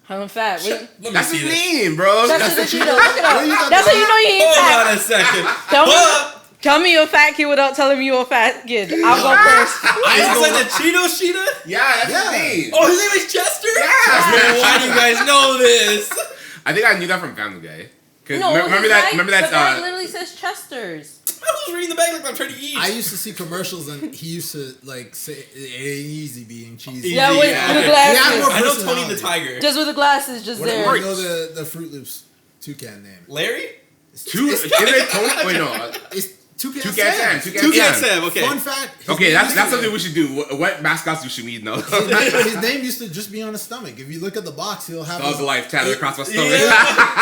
I'm fat. Wait, Let me That's see his this. name, bro. Chester the That's Cheeto. Look it Where you up. got That's the- how you know you ain't Hold fat. on a second. Tell me you're a fat kid without telling me you're a fat kid. I'll go first. Is this like the Cheeto Sheeta? Yeah, that's Yeah. his name. Oh, his name is Chester? Yeah. Man, why do you guys know this? I think I knew that from Family Guy. Cause No, remember that? Remember The that? bag literally says Chester's. I was reading the bag like I'm trying to eat. I used to see commercials and he used to like say it ain't easy being cheesy. Yeah, with Yeah. the Okay. glasses. Yeah, more I know personality. Tony the Tiger. Just with the glasses, just What do there. you know the Fruit Loops toucan name? Larry? Two. Is it Tony? Wait, no. It's Toucan Toucan Sam. Sam. Toucan Sam, okay. Fun fact. his Okay, name that's used to- something we should do. What mascots should we know? His name used to just be on his stomach. If you look at the box, he'll have. Dog his- life tatted across my stomach.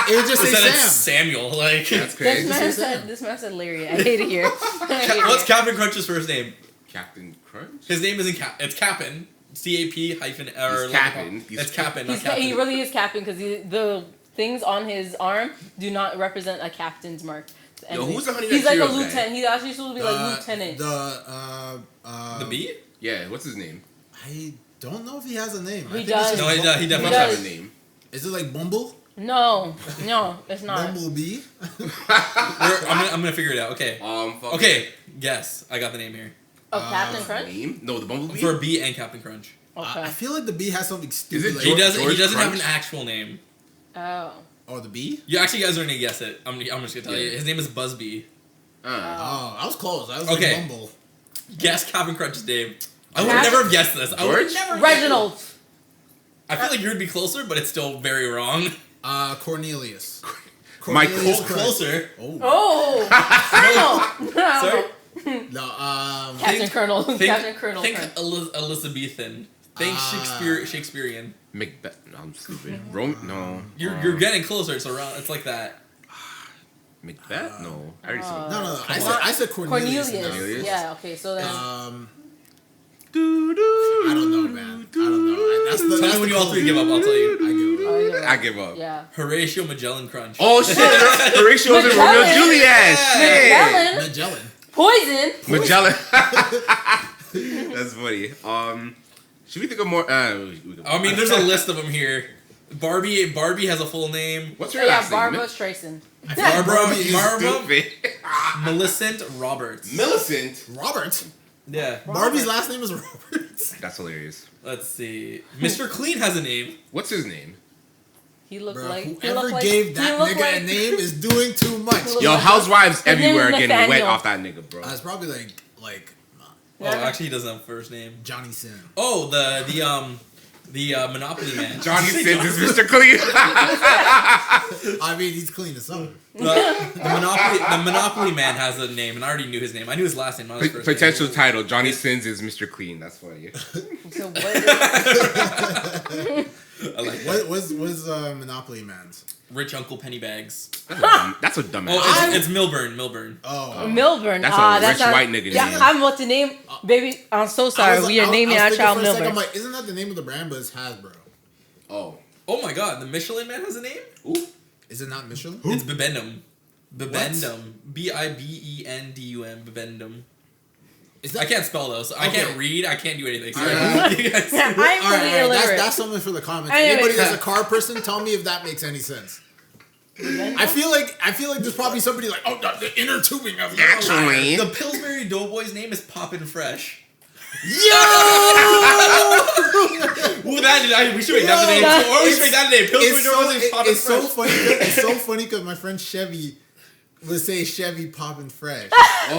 It would just say Instead it's Sam. Samuel. Like, That's This crazy. man said Larry. I hate it here. what's Captain Crunch's first name? Captain Crunch? His name isn't Cap. It's Cap'n. CAP hyphen or He's Cap'n. It's Cap'n, not He Captain. really is captain because the things on his arm do not represent a captain's mark. And Yo, who's the Honey he's Nut like a Cheerios guy? lieutenant. He's actually supposed to be like lieutenant. The bee? Yeah, what's his name? I don't know if he has a name. He I think does. it's No, just he He definitely must have does. a name. Is it like Bumble? No, it's not. Bumblebee? I'm gonna figure it out. Okay. Fuck Okay. Guess. I got the name here. Oh, Captain it. Crunch. Name? No, the Bumblebee? For a bee and Captain Crunch. Okay. I feel like the bee has something stupid. it like, He George doesn't have an Crunch? actual name. Oh. Oh, the bee? You actually guys are gonna guess it. I'm just gonna tell you. Yeah. His name is Buzzbee. Oh, I was close. I was Okay. like Bumble. Guess Captain Crunch's name. I would Captain- never have guessed this. I would George? never. Reginald. I feel like you would be closer, but it's still very wrong. Cornelius. Michael. Cornelius Oh, Crunch. closer. Oh. Colonel. Sorry. No, Captain Colonel. Think, Captain Colonel. Think Crunch. Elizabethan. Think Shakespearean. Macbeth. No, I'm stupid. Rome? No. You're getting closer. It's around. It's like that. Macbeth? No. I already said no. Come I said Cornelius. Cornelius. Cornelius? Yeah. Okay. So then. I don't know, man. I don't know. That's the, Tell me when you all three give up. I'll tell you. I give up. I give up. Yeah. Horatio Magellan Crunch. Oh shit! Horatio's in Romeo Magellan. and Juliet. Shit. Magellan. Magellan. Poison. Magellan. That's funny. Should we think of more? I mean, there's a list of them here. Barbie has a full name. What's Oh, her yeah, last Barbara name? Streisand. Barbara Stupid. Millicent Roberts. Millicent. Robert. Yeah. Barbie's last name is Roberts. That's hilarious. Let's see. Mr. Clean has a name. What's his name? He looked Bro, like. he whoever looked like, gave that he looked nigga like, a name is doing too much. Look Yo, like- housewives name is everywhere getting wet Nathaniel. off that nigga, bro. It's probably like Oh, actually, he doesn't have a first name. Johnny Sin. Oh, The Monopoly Man. Johnny Sins is Mr. Clean. I mean, he's clean as something. The Monopoly Man has a name, and I already knew his name. I knew his last name. Not his first Potential name. title: Johnny Sins is Mr. Clean. That's funny. So what? I like that. What's Monopoly Man's? Rich Uncle Pennybags. That's a dumbass. Oh, it's Milburn. Milburn. Oh, Milburn. That's Ah, a that's rich not, white nigga Yeah, name. I'm about to name. Baby, I'm so sorry. We are naming our child I'm Milburn. like, isn't that the name of the brand? But it's Hasbro. Oh. Oh my God, the Michelin Man has a name? Ooh. Is it not Michelin? It's Bibendum. Bibendum. Bibendum. Bibendum. Is I can't spell those. I can't read. I can't do anything. So Alright. you guys- I'm All fully right, illiterate. that's something for the comments. Anyway. Anybody that's a car person, tell me if that makes any sense. I feel like there's probably somebody like, oh, the inner tubing of the Actually. The Pillsbury Doughboy's name is Poppin' Fresh. Yo! Well, we should make that the name. Or we should make that the name. Pillsbury Doughboy's name is Poppin' It's so Fresh. funny. It's so funny because my friend Chevy would say Chevy Poppin' Fresh. I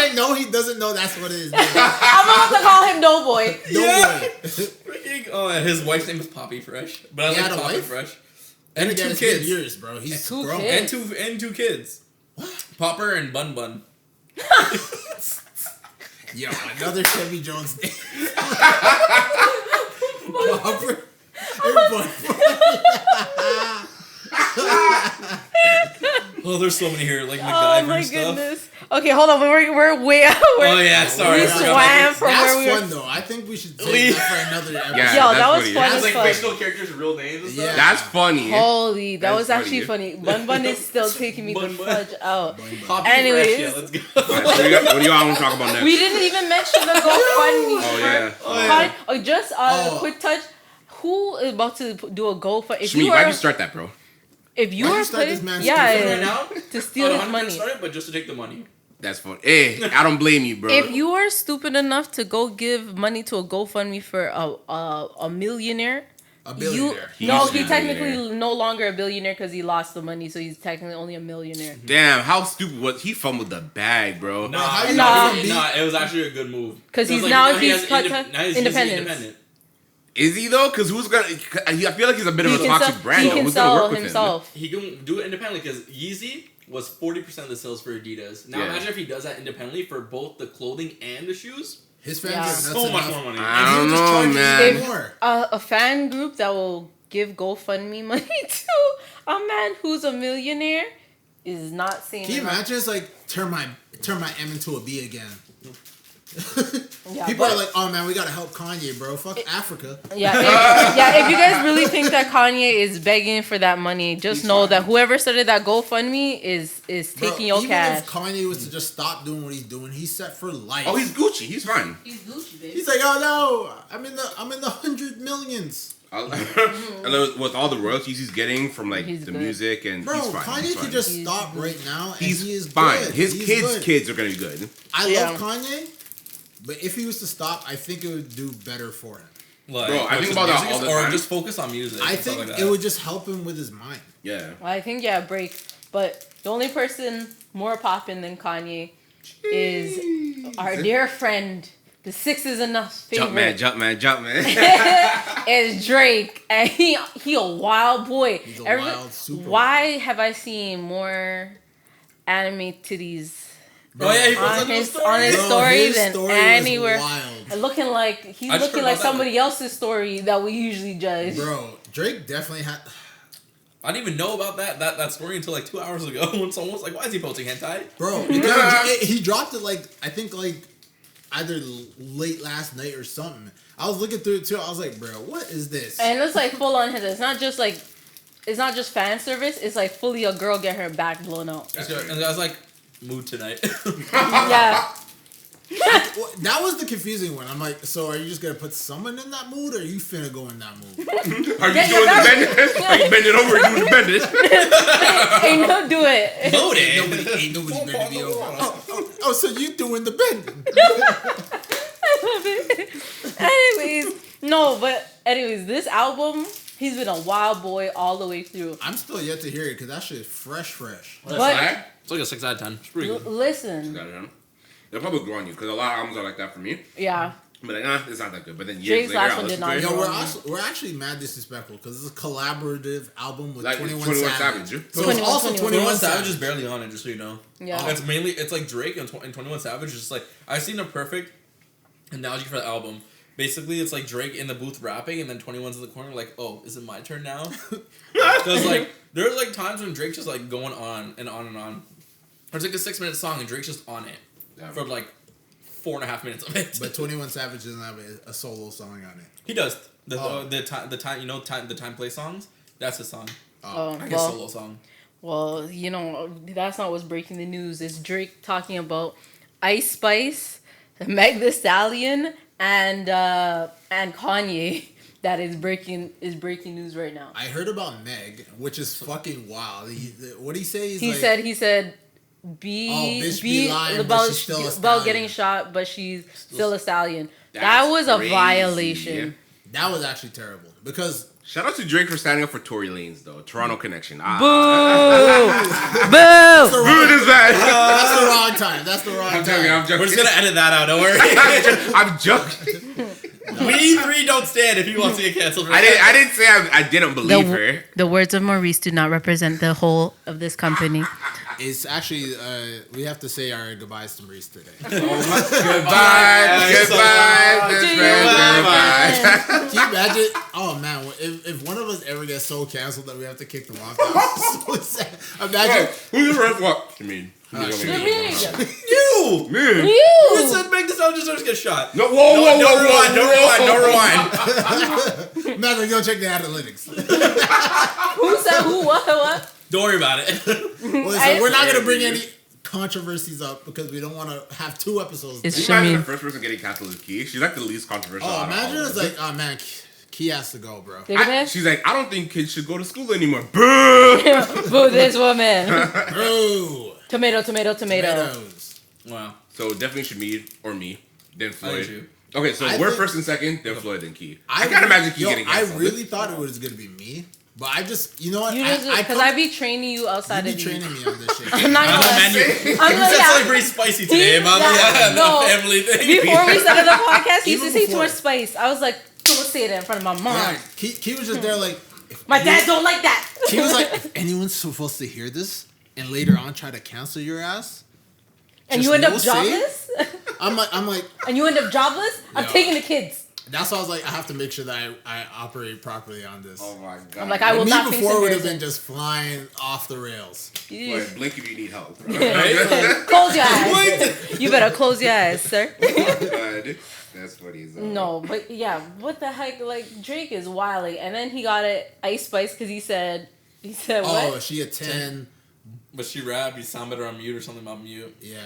100% know he doesn't know that's what it is. I'm about to call him Doughboy. Freaking- Oh, and his wife's name is Poppy Fresh. But I He like had a Poppin' wife? Fresh. And And again, two it's been kids. years, bro. He's Two grown. kids. And two kids. What? Popper and Bun Bun. Yo, another Chevy Jones name. Bumper. Oh, there's so many here, like MacGyver Oh my and stuff. goodness. Okay, hold on. We're way out. Oh yeah, sorry. We I forgot swam about from That's where we were. fun though. I think we should save that for another episode. Yeah, Yo, that that's was funny. fun Has as like fuck. fictional characters with real names and stuff. Yeah. That's funny. Holy, that That's was actually funny. funny. Bun Bun is still taking me the Bun Bun. fudge out. Poppy Anyways. Fresh, yeah, let's go. Alright, what do y'all want to talk about next? We didn't even mention the GoFundMe. Oh, yeah. Just a quick touch. Who is about to do a GoFundMe? If Shmi, you why'd are, you start that, bro? if you Why'd you are start this playing, man's yeah, Right now, to steal his money. Start it, but just to take the money. That's funny. Hey, I don't blame you, bro. If you are stupid enough to go give money to a GoFundMe for a millionaire, A billionaire. he's a technically millionaire. no longer a billionaire because he lost the money, so he's technically only a millionaire. Damn, how stupid was he? Fumbled the bag, bro. how you Nah. It was actually a good move. 'Cause It was he's now- he he's has cut- now he's independent. independent. Is he though? Because who's gonna? I feel like he's a bit of He a can toxic sell, brand. he though. can Who's gonna sell work with himself. He can do it independently because Yeezy was 40% of the sales for Adidas. Now Yeah. imagine if he does that independently for both the clothing and the shoes. His fans Yeah. are nuts So much enough. more money. I And don't he'll just know, charge you man. even more. A fan group that will give GoFundMe money to a man who's a millionaire is not saying Can you enough. imagine? It's like turn my M into a B again. Yeah, People but- are like, oh man, we gotta help Kanye, bro. Fuck Africa. If you guys really think that Kanye is begging for that money, just He's know fine. that whoever started that GoFundMe is Bro, taking your even cash. if Kanye was to just stop doing what he's doing, he's set for life. Oh, he's Gucci. He's fine. He's Gucci, baby. He's like, oh no, I'm in the 100 millions. And with all the royalties he's getting from like He's the good. music and Bro, he's fine. Kanye he's could fine. just He's stop good. right now, and He's he is fine. good. His He's kids' good. kids are gonna be good. I Yeah. love Kanye, but if he was to stop, I think it would do better for him. Like, Bro, I think just about that music all the or time. just focus on music. I and stuff think like it that. would just help him with his mind. Yeah. I think break. But the only person more poppin' than Kanye is our dear friend, the Six is Enough favorite, Jump man. is Drake, and he a wild boy. He's a wild, super Why have I seen more anime titties Oh yeah, he on posted his those on his stories. story his than story anywhere? was wild. And looking like he's I just looking heard like about that somebody else's story that we usually judge. Bro, Drake definitely had. I didn't even know about that story until like 2 hours ago when someone was like, "Why is he posting hentai?" Bro, because he dropped it I think either late last night or something. I was looking through it too. I was like, bro, what is this? And it's like full on hit. It's not just fan service. It's like fully a girl get her back blown out. And I was like, "Mood tonight." Yeah. Well, that was the confusing one. I'm like, so are you just gonna put someone in that mood, or are you finna go in that mood? Are you Yeah, doing the that's- bend? Are you bending over and doing the bending? Ain't no do it. Loaded. Ain't nobody better be over. Oh, so you doing the bending? Anyways, this album, he's been a wild boy all the way through. I'm still yet to hear it because that shit is fresh. But It's like a 6 out of 10. It's pretty good. listen, Got it, huh? They'll probably grow on you because a lot of albums are like that for me. yeah. But like, it's not that good. But then years Drake's later, last I'll one did listen not to it. go Yo, we're actually mad disrespectful because it's a collaborative album with Like, 21 21 Savage. Savage. So it's also 21 21 Savage. Savage is barely on it, just so you know. Yeah. It's like Drake and 21 Savage is just like, I've seen a perfect analogy for the album. Basically, it's like Drake in the booth rapping, and then 21's in the corner like, oh, is it my turn now? Because like, there's like times when Drake's just like going on and on and on. There's like a 6-minute song, and Drake's just on it for like 4.5 minutes of it. But 21 Savage doesn't have a solo song on it. He does. The time, you know, the time play songs? That's his song. Oh, Like his solo song. Well, you know, that's not what's breaking the news. It's Drake talking about Ice Spice, Meg the Stallion, and Kanye that is breaking news right now. I heard about Meg, which is fucking wild. What did he say? He said bitch be lying, but about she's still a about stallion. getting shot, but she's still a stallion. That's That was a crazy. violation. That was actually terrible because Shout out to Drake for standing up for Tory Lanez, though. Toronto connection. Boo! Boo is that? that's the wrong time. That's the wrong I'm time. joking. I'm joking. We're just gonna edit that out, don't worry. I'm joking. We three don't stand if he wants to get canceled. I didn't say I didn't believe her. The words of Maurice do not represent the whole of this company. It's actually we have to say our goodbyes to Maurice today. Goodbye. Can you imagine? Oh man, if one of us ever gets so canceled that we have to kick them off, that's so sad. Imagine. Who's the first one? You mean? You! Me. You said make the sound just get shot. No, whoa. Don't rewind. Imagine go check the analytics. Who said who? What? Don't worry about it. Listen, we're not gonna bring any controversies up because we don't want to have 2 episodes. It's You imagine Shameen. the first person getting canceled is Key. She's like the least controversial. Oh, out of imagine all it's of like, them. oh man, Key has to go, bro. She's like, I don't think kids should go to school anymore. Boo! Boo this woman. Bro. Tomato. Tomatoes. Wow. So definitely should me, then I Floyd. do. Okay, so I we're think- first and second, then Floyd, then Key. I can't imagine Key getting I canceled. really thought it was gonna be me, but I just, you know what? Because I be training you outside you of be you. training me on this shit. I'm not gonna Man, you I'm said gonna, something pretty spicy today about the family thing. Before we started the podcast, he used to Even say too before. much spice. I was like, don't say that in front of my mom. Yeah, Key was just there like. My dad don't like that. He was like, if anyone's supposed to hear this and later on try to cancel your ass, and just you end no up jobless? I'm like, And you end up jobless? I'm Yo. taking the kids. that's why I was like, I have to make sure that I operate properly on this. Oh my god. I'm like, I will Me not face before would have been embarrassment. just flying off the rails. Floyd, blink if you need help. Bro. Close your eyes. You better close your eyes, sir. God, that's funny as hell. No, but yeah, what the heck? Like, Drake is wilding. And then he got it Ice Spice because he said what? Oh, she a 10. But she rapped, you sound better on mute or something about mute. Yeah.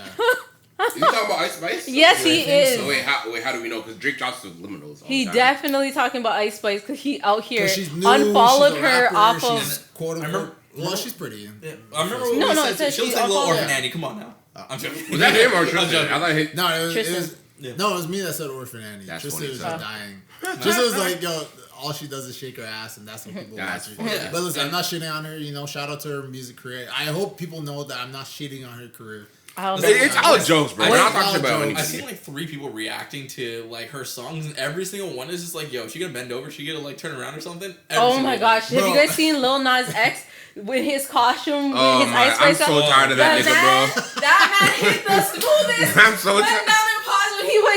You talking about Ice Spice? Yes, he is. So wait, how do we know? Because Drake drops subliminals. all He the time. definitely talking about Ice Spice because he out here 'Cause she's new, unfollowed she's a her rapper, off she's of. quote I unquote. remember- Well, she's pretty. Yeah. I remember when No, we no, said it said she looks she like Little unfollowed. Orphan Annie. Come on now. I'm joking. Was that him or I'm Tristan? joking. I thought he. No, it was, Tristan. no, it was me that said Orphan Annie. That's Tristan funny, was son. just dying. Tristan was like, yo, all she does is shake her ass, and that's when people That's watch funny. her. But listen, I'm not shitting on her. You know, shout out to her music career. I hope people know that I'm not shitting on her career. I don't know. It's all jokes, bro. We're not talking All about jokes. anybody. I've seen like 3 people reacting to like her songs, and every single one is just like, "Yo, she gonna bend over? She gonna like turn around or something?" Every Oh single my one. gosh! Have Bro. you guys seen Lil Nas X with his costume, Oh with his my! Ice I'm Spice? so tired of that nigga, bro. That man hit the smoothest. I'm so Went tired. down and paused when he put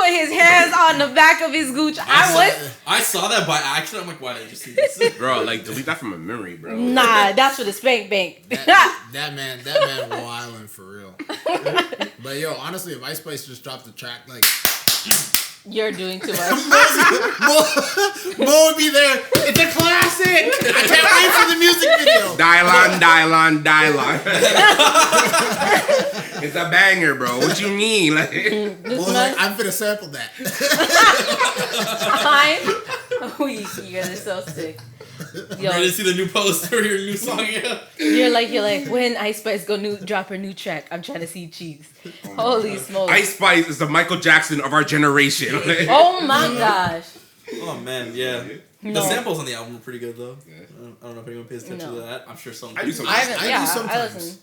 his hands on the back of his gooch. I saw that by accident. I'm like, why did I just see this? Bro, like delete that from my memory, bro. Nah, that's for the spank bank. That man wildin' for real. But yo, honestly, if Ice Spice just dropped the track, like You're doing too much. Mo would be there. It's a classic. I can't wait for the music video. Dylon. It's a banger, bro. What you mean? Like, Mo's like, I'm gonna sample that. You guys are so sick. I'm ready to see the new post or your new song. Yeah. You're like when Ice Spice drop her new track. I'm trying to see cheeks. Holy smokes! Ice Spice is the Michael Jackson of our generation. Oh my gosh! Oh man, yeah. No. The samples on the album are pretty good though. I don't know if anyone pays attention No. to that. I'm sure some. I do some. I haven't. I do Yeah, sometimes. I listen.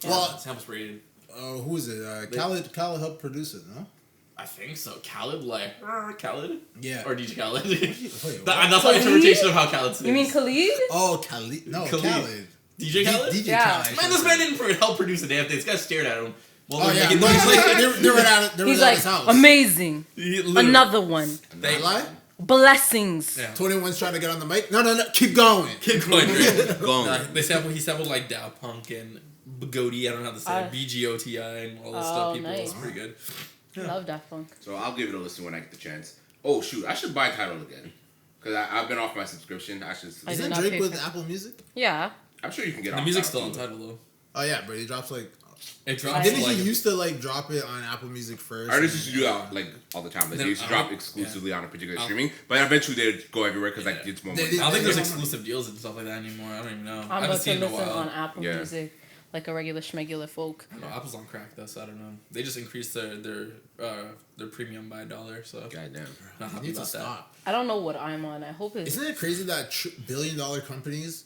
Well, Well, samples pretty good. who is it? Khaled helped produce it, no? I think so. Khaled, like Khaled, Yeah. or DJ Khaled. Wait, That's my interpretation of how Khaled sings. You mean Khalid? Oh, Khalid. No, Khalid. Khaled. DJ Khaled? DJ Yeah. Khaled. Man, this man didn't help produce a damn thing. This guy stared at him. Well, Oh, yeah. making But these, like, they were at He's his like, house. amazing. literally- Another one. They, Lie? Blessings. Yeah. 21's trying to get on the mic. No. Keep going. Keep going. Gone. He sampled like Daft Punk and Bugatti, I don't know how to say it, BGOTI and all this stuff. People, nice. it's pretty good. Love Daft Punk. So I'll give it a listen when I get the chance. Oh shoot, I should buy Tidal again. Because I've been off my subscription. I should. I did Isn't not Drake pay with for- Apple Music? Yeah. I'm sure you can get The off music's Tidal, still on too. title though. Oh yeah, but he drops like. It drops Didn't like he used to like drop it on Apple Music first? Artists used to do that like all the time. Like they used to drop exclusively on a particular streaming, but eventually they'd go everywhere because like it's more money. I don't think there's Yeah. exclusive deals and stuff like that anymore. I don't even know. I I'm haven't about to seen it in a listen while. on Apple Yeah. Music like a regular schmegular folk. I don't know, Apple's on crack though, so I don't know. They just increased their premium by $1, so Goddamn. not He happy needs to about that. stop. I don't know what I'm on. I hope it's. Isn't it crazy that billion-dollar companies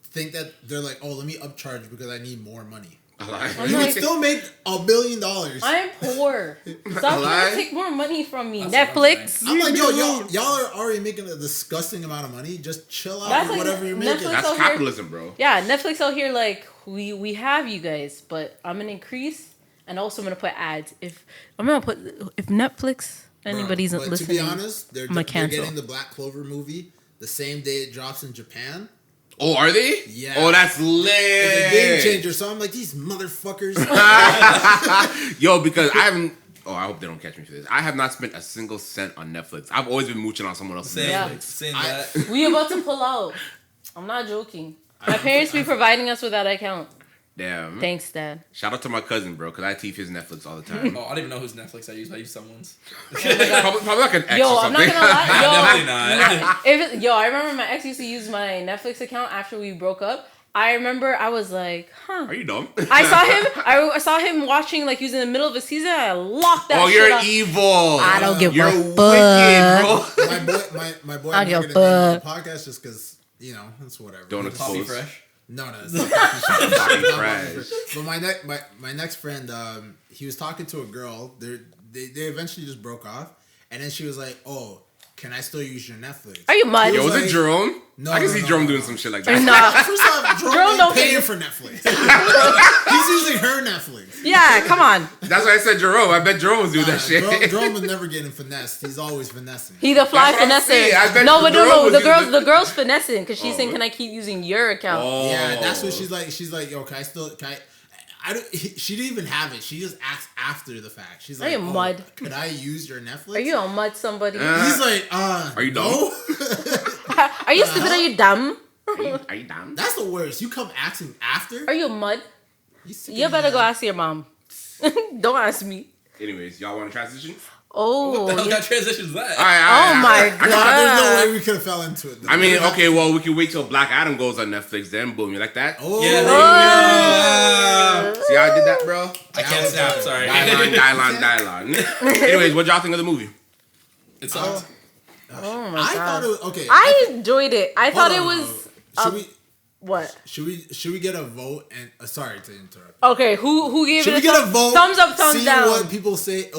think that they're like, oh, let me upcharge because I need more money. I'm You like- would still make $1 billion. I'm poor. Stop trying Alive? to take more money from me. That's what I'm Netflix. I'm like, yo, y'all are already making a disgusting amount of money. Just chill out That's with like whatever you're Netflix making. That's out here- capitalism, bro. Yeah, Netflix out here like we have you guys, but I'm gonna increase and also I'm gonna put ads. If Netflix anybody's But listening, to be honest, they're I'ma cancel. getting the Black Clover movie the same day it drops in Japan. Oh, are they? Yeah. Oh, that's lit. It's a game changer. So I'm like, these motherfuckers. Yo, because I haven't. Oh, I hope they don't catch me for this. I have not spent a single cent on Netflix. I've always been mooching on someone else's Saying, Yeah. Netflix. saying I- that. we about to pull out. I'm not joking. My parents be providing us with that account. Damn. Thanks, Dad. Shout out to my cousin, bro, because I teeth his Netflix all the time. Oh, I don't even know whose Netflix I use. I use someone's. probably like an ex Yo, or I'm something. not gonna lie. Yo, Definitely not. I remember my ex used to use my Netflix account after we broke up. I remember I was like, huh. Are you dumb? I saw him. I saw him watching like he was in the middle of a season. I locked that. Oh, shit you're up. evil. I don't give You're a wicked, fuck. bro. my boy, I I'm give not gonna name a the podcast just because it's whatever. Don't Coffee expose. fresh. No, it's not coffee shop. Coffee Not fresh. coffee fresh. But my next friend, he was talking to a girl. They eventually just broke off, and then she was like, "Oh, can I still use your Netflix?" Are you mad? Yo, was like- it Jerome? No, I can no, see no, Jerome no, doing no. some shit like that. Nah. First off, Jerome Jerome don't ain't paying pay- for Netflix. He's using her Netflix. Yeah, come on. That's why I said Jerome. I bet Jerome was doing that shit. Jerome was never getting finessed. He's always finessing. He the fly That's what I'm saying. I finessing. bet No, but Jerome no. was The using girl's finessing because she's Oh. saying, "Can I keep using your account?" Oh. Yeah, that's what she's like. She's like, yo, can I don't, she didn't even have it. She just asked after the fact. She's like, you mud? Could I use your Netflix? Are you gonna mud somebody? He's like, Are you dumb? no. Are you stupid? Are you dumb? Are you dumb? That's the worst. You come asking after? Are you a mud? sick You of better that. go ask your mom. Don't ask me. Anyways, y'all want to transition? Oh, What the hell you- kind of transition is that? All right. oh my Nah, there's no way god. we could have fell into it. Though. I mean, okay, well, we can wait till Black Adam goes on Netflix, then boom, you like that? Oh, Yeah, See how I did that, bro? I can't snap. Sorry. Dylon. Anyways, what y'all think of the movie? It's sucked. Oh my I god. thought it was okay. I enjoyed it. I thought it Hold on, was Should we? what? Should we get a vote? And sorry to interrupt. Okay, who gave Should it? we get a vote? Thumbs up, thumbs see down. what people say,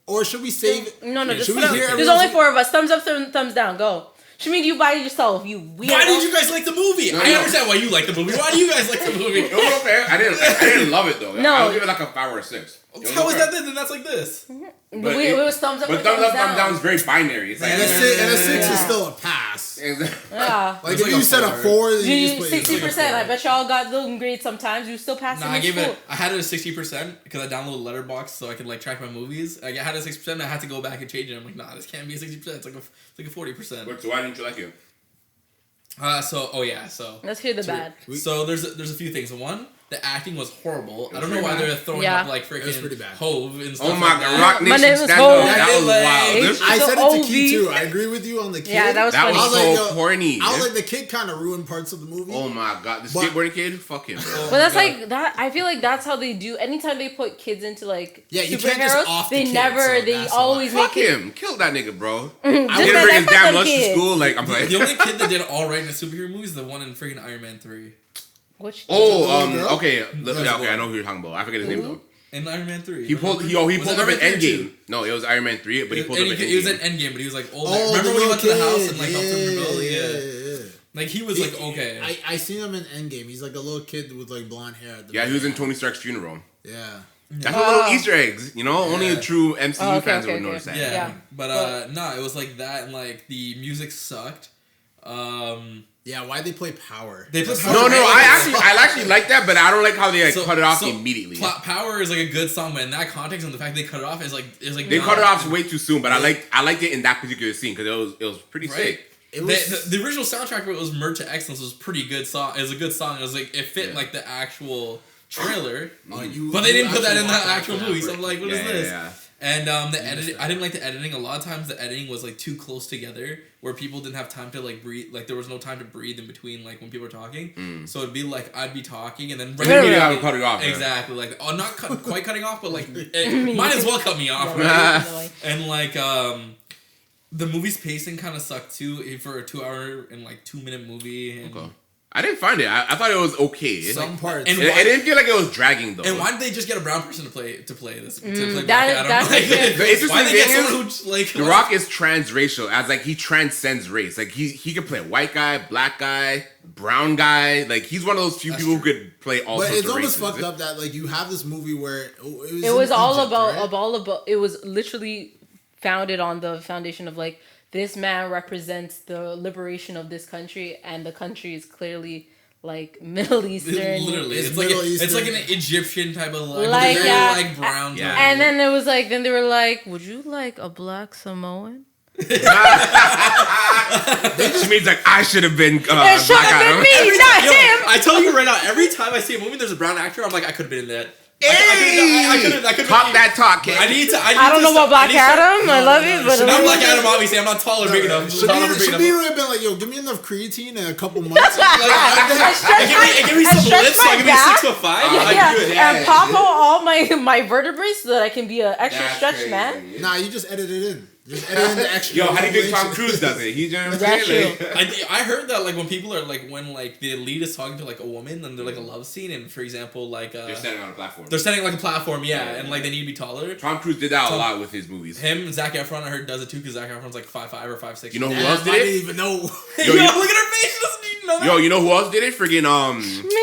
or should we save it? No, just Should we thumbs. hear There's everyone's- only 4 of us. Thumbs up, thumbs down. Go. Shemid, you by yourself. You weirdo. Why did you guys like the movie? No, I no. understand why you like the movie. Why do you guys like the movie? It was okay. I didn't love it though. No. I would give it like a 5 or a 6. It was How is okay. that then? That's like this. But it was thumbs up. But or thumbs up, down. thumbs down is very binary. It's like And a 6 Yeah. is still a pass. Yeah. Like It's if like you a said a 4. 4, then you just put 60%. I bet y'all got them grades sometimes. You still passing Nah, I in gave school. it. I had it at 60% because I downloaded Letterboxd so I could like track my movies. Like, I had it at 60%. And I had to go back and change it. I'm like, nah, this can't be a 60%. It's like a 40%. But so why didn't you like it? So Let's hear the bad. So there's a few things. One, the acting was horrible. I don't know why they're throwing Yeah. up like It was pretty freaking bad. Hove and stuff. Oh my like god, that. Rock My Nation name is stand Ho. up. That was H- wild. I said it to OV. Key too. I agree with you on the kid. Yeah, that was That funny. was I was so like, yo, corny. I was like, the kid kind of ruined parts of the movie. Oh my god, the But- skateboarding kid? Fuck him. But that's like that. I feel like that's how they do. Anytime they put kids into like Yeah, you superheroes, can't just off the they kid, never. so They that's always Fuck make it. him. Kill that nigga, bro. Just I didn't that bring his for damn them lunch to kids. school. Like, I'm like, The only kid that did all right in the superhero movie is the one in freaking Iron Man 3. Which oh, girl? okay. That's Yeah, the okay, I one. know who you're talking about. I forget his name though. In Iron Man 3. He pulled up an Endgame. No, it was Iron Man 3, but he pulled up an Endgame. He was at Endgame, but he was like old. Remember when he went to the house and like helped him rebuild? Yeah. Like he was like okay. I seen him in Endgame. He's like a little kid with like blonde hair. At the he was in Tony Stark's funeral. Yeah. That's a little Easter eggs, you know. Only the true MCU fans would notice that. Yeah. But no, it was like that, and like the music sucked. Yeah, why they play Power? They play Power. No, I actually like that, but I don't like how they cut it off immediately. Power is like a good song, but in that context, and the fact they cut it off is like they cut it off way too soon. But I liked it in that particular scene because it was pretty sick. The original soundtrack for it was Merge to Excellence was pretty good song. It was a good song. It was like it fit like the actual trailer, but they didn't put that in the actual movie. So I'm like, what is this? Yeah. And the editing, I didn't like the editing. A lot of times the editing was like too close together, where people didn't have time to like breathe. Like there was no time to breathe in between, like when people were talking. So it'd be like I'd be talking and then cut it off. Exactly, like not quite cutting off, but like it might as well cut me off, right? And like the movie's pacing kind of sucked too for a 2-hour and like 2-minute movie. And I didn't find it. I thought it was okay. Some parts. And it didn't feel like it was dragging though. And why did they just get a brown person to play this? To play that's the interesting thing is, like, The Rock is transracial, as like he transcends race. Like he could play a white guy, black guy, brown guy. Like he's one of those few people who could play all. But it's almost fucked up that like you have this movie where it was all about. It was literally founded on the foundation of like. This man represents the liberation of this country, and the country is clearly like Middle Eastern. Literally, it's like an Egyptian type of like brown. Yeah. And then it was like, then they were like, "Would you like a black Samoan?" She means like I should have been. It should have been me, not him. I tell you right now, every time I see a movie, there's a brown actor. I'm like, I could have been in that. I could talk that talk. I don't know about Black Adam. I love it, but I'm Black Adam. Obviously, I'm not tall or big enough. Should be would have been like, yo, give me enough creatine in a couple months. Give me some lips. Give me 6'5". And pop out all my vertebrae so that I can be an extra stretch man. Nah, you just edit it in. Just edit in the extra. Yo, how do you think Tom Cruise does it? He's I heard that like when people are like when like the lead is talking to like a woman and they're like a love scene and for example like they're standing on a platform. They're standing like a platform, and like they need to be taller. Tom Cruise did that a lot with his movies. Him and Zac Efron, I heard, does it too because Zac Efron's like 5'5" or 5'6". You know who else did it? I didn't even know. Yo, look at her face. She doesn't even know that. Yo, you know who else did it? Friggin'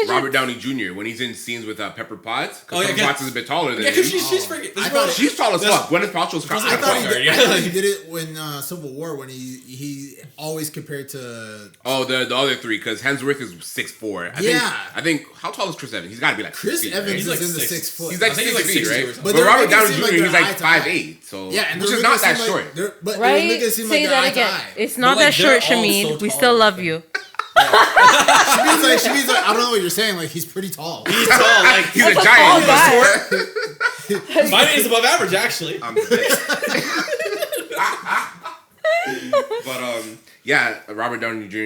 Robert Downey Jr. when he's in scenes with Pepper Potts. Because Pepper Potts is a bit taller than him. Because she's freaking. She's tall as fuck. Gwyneth Paltrow's I thought he did it when Civil War when he always compared to the other three because Hemsworth is 6'4". I think how tall is Chris Evans? He's got to be like Chris 6 Evans feet, is in the 6 foot. He's like 6 feet, right? But Robert Downey Jr. he's like 5'8", so which is not that short. Right? Say that again. It's not that short, Shameen. We still love you. She means like I don't know what you're saying. Like he's pretty tall. He's tall. Like he's a giant. Mine is above average, actually. But Robert Downey Jr.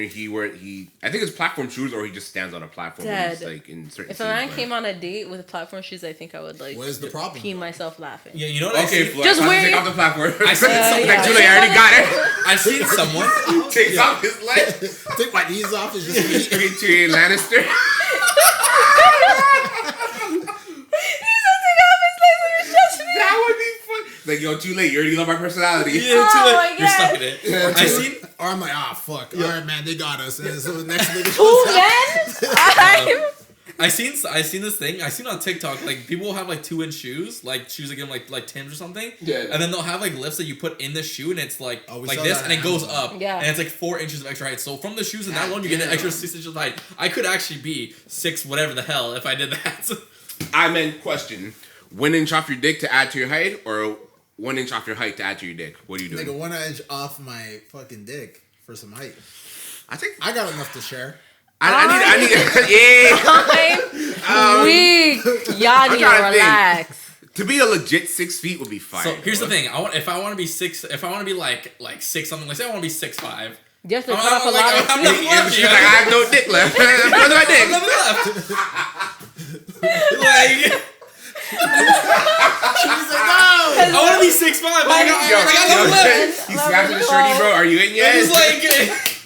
I think it's platform shoes or he just stands on a platform. He's, like in certain. If a man came on a date with platform shoes, I think I would like. What is the problem? Pee myself laughing. Yeah, you know what? Just wear take off the platform. I seen I already got it. I've seen someone takes off his leg. Take my knees off. It's just Tyrion Lannister. That would be fun. Like, yo, too late. You already love my personality. Yeah, too late. You're stuck in it. Or I'm like, fuck. All right, man, they got us. And so the next nigga I seen this thing. I seen on TikTok like people will have like 2-inch shoes, like shoes again like Tim's or something. Yeah. And then they'll have like lifts that you put in the shoe and it's like this and it goes up. Yeah. And it's like 4 inches of extra height. So from the shoes and that alone you get an extra 6 inches of height. I could actually be 6 whatever the hell if I did that. I meant question. 1 inch off your dick to add to your height, or 1 inch off your height to add to your dick? What are you doing? Nigga, 1 inch off my fucking dick for some height. I think I got enough to share. I need weak. Y'all need to relax. To be a legit 6 feet would be fine. So here's the thing. If I want to be 6, if I want to be like 6 something, like say I want to be 6'5". You have to cut off a lot of. I'm nothing left. She's like, I have no dick left. Where's my dick? Nothing left. She's like, no. I want to be 6'5". I got nothing left. He's snapping the shirty, bro. Are you in yet? It's like.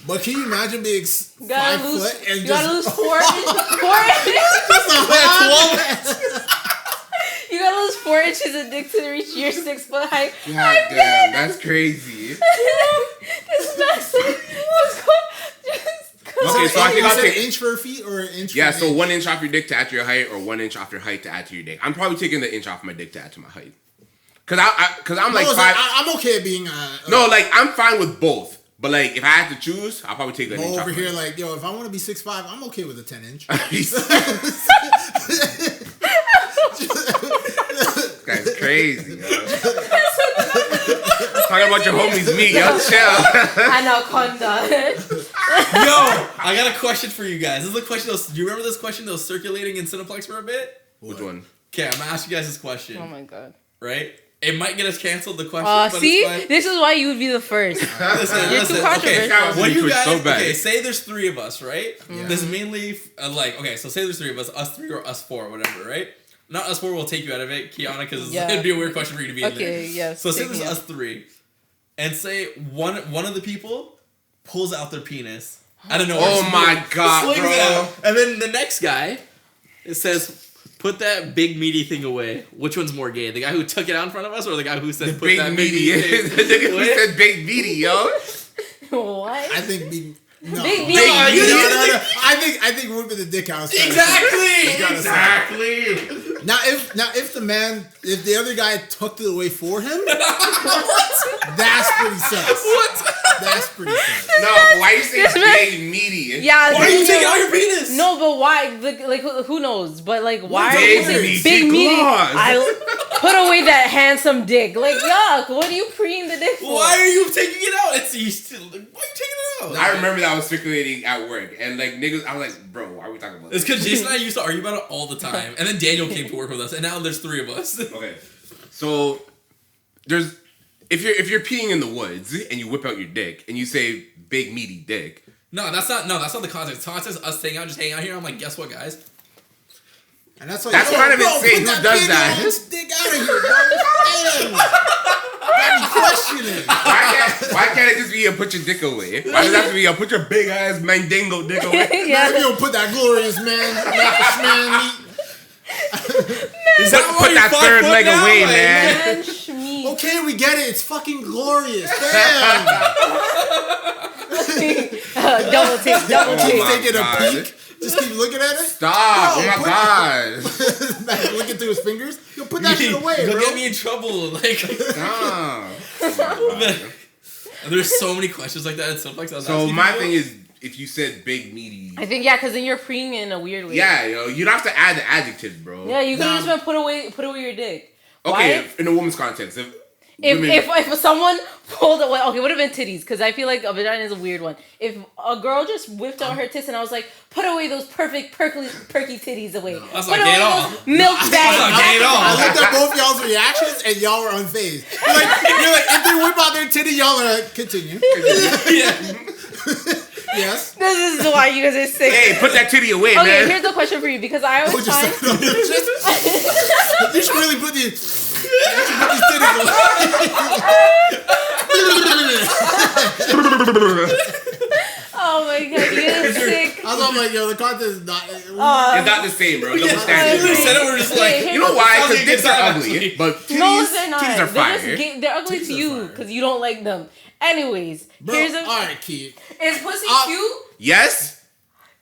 But can you imagine being 5 foot and you just... gotta lose 4 inches. 4 inches. That's a You gotta lose inches of dick to reach your 6 foot height. God damn, that's crazy. This massive. Okay, so I think I'll an take inch for feet or an inch. Yeah, for so inch? 1 inch off your dick to add to your height, or 1 inch off your height to add to your dick. I'm probably taking the inch off my dick to add to my height. Cause I'm like No, 5. I'm okay at being. No, like I'm fine with both. But like if I had to choose, I'll probably take the inch off. Over here, my like if I want to be 6'5", I'm okay with a 10 inch. That's crazy. Yo. Talking about your homies, me, yo, chill. Anaconda. Yo, I got a question for you guys. This is a question. Do you remember this question that was circulating in Cineplex for a bit? Which one? Okay, I'm gonna ask you guys this question. Oh my god. Right? It might get us canceled. The question. But See, it's fine. this is why you would be the first. Listen, You're too controversial. Okay, what do you guys? So bad. Okay, say there's 3 of us, right? Yeah. This is mainly okay. So say there's 3 of us 3 or us 4, whatever, right? Not us 4. We'll take you out of it, Kiana, because it'd be a weird question for you to be in there. Okay, yes. So say take there's me out. us 3, and say one of the people pulls out their penis. I don't know. Oh my god, slings bro. it out, and then the next guy, it says. Put that big meaty thing away. Which one's more gay? The guy who took it out in front of us, or the guy who said put Big that meaty. big meaty The thing nigga who away? said big meaty, yo. What? I think big. No. Big Big meaty. No. I think whipping the dick out. Exactly. Now if the other guy tucked it away for him, that's pretty sus. What? That's pretty sus. No, why you say big meaty? Yeah. Why are you taking out your penis? No, but why? Like, who knows? But like, why are Big you saying meaty big meaty? claws. I put away that handsome dick. Like, yuck. What are you preening the dick for? Why are you taking it out? Why are you taking it out? I remember that was circulating at work, and like niggas, I was like, bro, why are we talking about It's this? because Jason and I used to argue about it all the time, and then Daniel came to work with us, and now there's 3 of us. Okay, so there's if you're peeing in the woods and you whip out your dick and you say big meaty dick. No, that's not the context. The context is us hanging out here. I'm like, guess what, guys? And that's why That's kind of insane. Who does that? Dick out of here, bro. Damn. I'm questioning. Why can't it just be a put your dick away? Why does it have to be a put your big ass mandingo dick away? Yeah. Maybe you'll put that glorious man, Is that why Put you're that 5 third foot leg now? away, Like, man. Man, Shmi. Okay, we get it. It's fucking glorious. Damn. Double take. Oh Keep my taking God. a peek. Just keep looking at it. Stop! Bro, Oh my put- god! Back looking through his fingers. You'll put that shit away, You'll bro. get me in trouble. Like, Stop! Oh my God. there's so many questions like that. It's so So my thing is, if you said big meaty, I think because then you're preening in a weird way. yeah, yo, you don't have to add the adjectives, bro. Yeah, you could Nah. just been put away your dick. Okay, Why? in a woman's context, If women- if someone pulled away, okay, it would have been titties because I feel like a vagina is a weird one. If a girl just whipped out her tits and I was like, put away those perfect perky titties away. That's Put not gay away at all. those milk That's bags. not gay at all. I looked at both y'all's reactions and y'all were unfazed. You're like, if they whip out their titty, y'all are like, continue. Yeah. Yes. This is why you guys are sick. hey, put that titty away, Okay, man. here's the question for you because I always Put your find side on your chest. You should really put these titties oh my god, you guys are sick. I was like, yo, the content is not. It's not the same, bro. Double We standard. said it. We're just like, Okay, You know why? Sounds Because like dicks it's are not ugly, actually- but titties, No, they're not. titties are fire. They're ugly Titties to are you fire. because you don't like them. Anyways, Bro, here's a. alright, kid. Is pussy cute? Yes,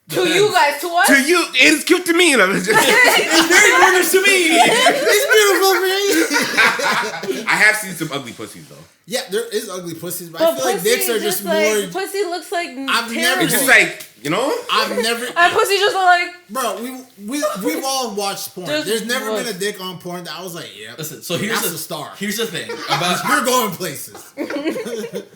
To you guys, to us? to you, it is cute to me. it's very gorgeous to me. It's beautiful, man. I have seen some ugly pussies though. Yeah, there is ugly pussies, but, But I feel like dicks are just more. Pussy looks like I've terrible. never It's just like, you know. I've never. And pussy just look like. Bro, we've all watched porn. Just There's never look. been a dick on porn that I was like, yeah. Listen, so here's That's the a star. Here's the thing about You're going places.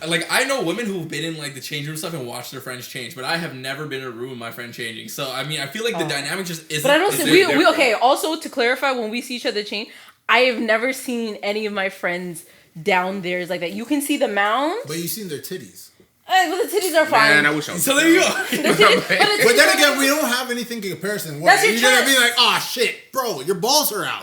like I know women who've been in like the change room stuff and watched their friends change, but I have never been in a room with my friend changing. So I mean, I feel like the dynamic just isn't. But I don't isn't see. We different. okay. Also, to clarify, when we see each other change, I have never seen any of my friends down there like that. You can see the mound. But you've seen their titties. But the titties are fine. Man, I wish I was. So there you go. The titties- but the But then titties again, are- we don't have anything in comparison. That's your You're gonna be chest. like, oh shit, bro, your balls are out.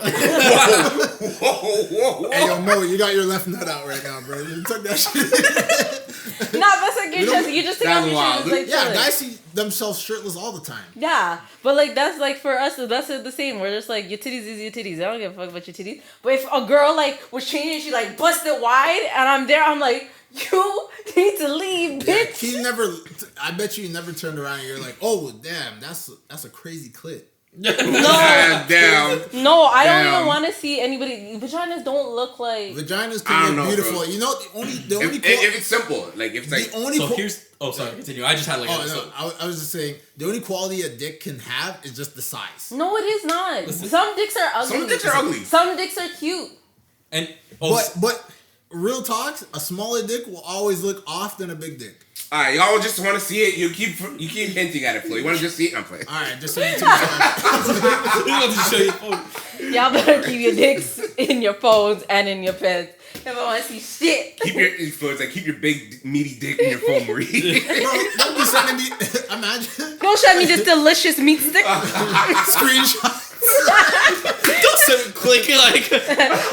Whoa. Hey, yo, Mo, you got your left nut out right now, bro. You took that shit. Not like your chest. You just take That's off your wild. shirt. It's like Yeah, chilling. guys see themselves shirtless all the time. Yeah, but like that's like for us, that's the same. We're just like your titties is your titties. I don't give a fuck about your titties. But if a girl like was changing, she like busted wide, and I'm there, I'm like, you need to leave, Yeah, bitch. he never. I bet you never turned around and you're like, oh damn, that's a crazy clit. No, God damn. no, I don't Damn. even want to see anybody. Vaginas don't look like. Vaginas I can don't look know, beautiful. bro. You know the only If it's simple, like if it's like the only So qu- here's. Oh, sorry. Continue. I just had like. oh no, I was just saying the only quality a dick can have is just the size. No, it is not. Some dicks are ugly. some dicks are ugly. Some dicks are cute. And But real talk, a smaller dick will always look off than a big dick. Alright, y'all just want to see it. You keep hinting at it, Flo. You want to just see it? I'm playing. All right, just so you two. he wants to show you. Oh, Y'all better keep your dicks in your phones and in your pants if I want to see shit. Keep your Flo, it's like keep your big meaty dick in your phone, Marie. Bro, don't be sending me. Imagine Don't show me this delicious meat stick. screenshot. don't send click it like.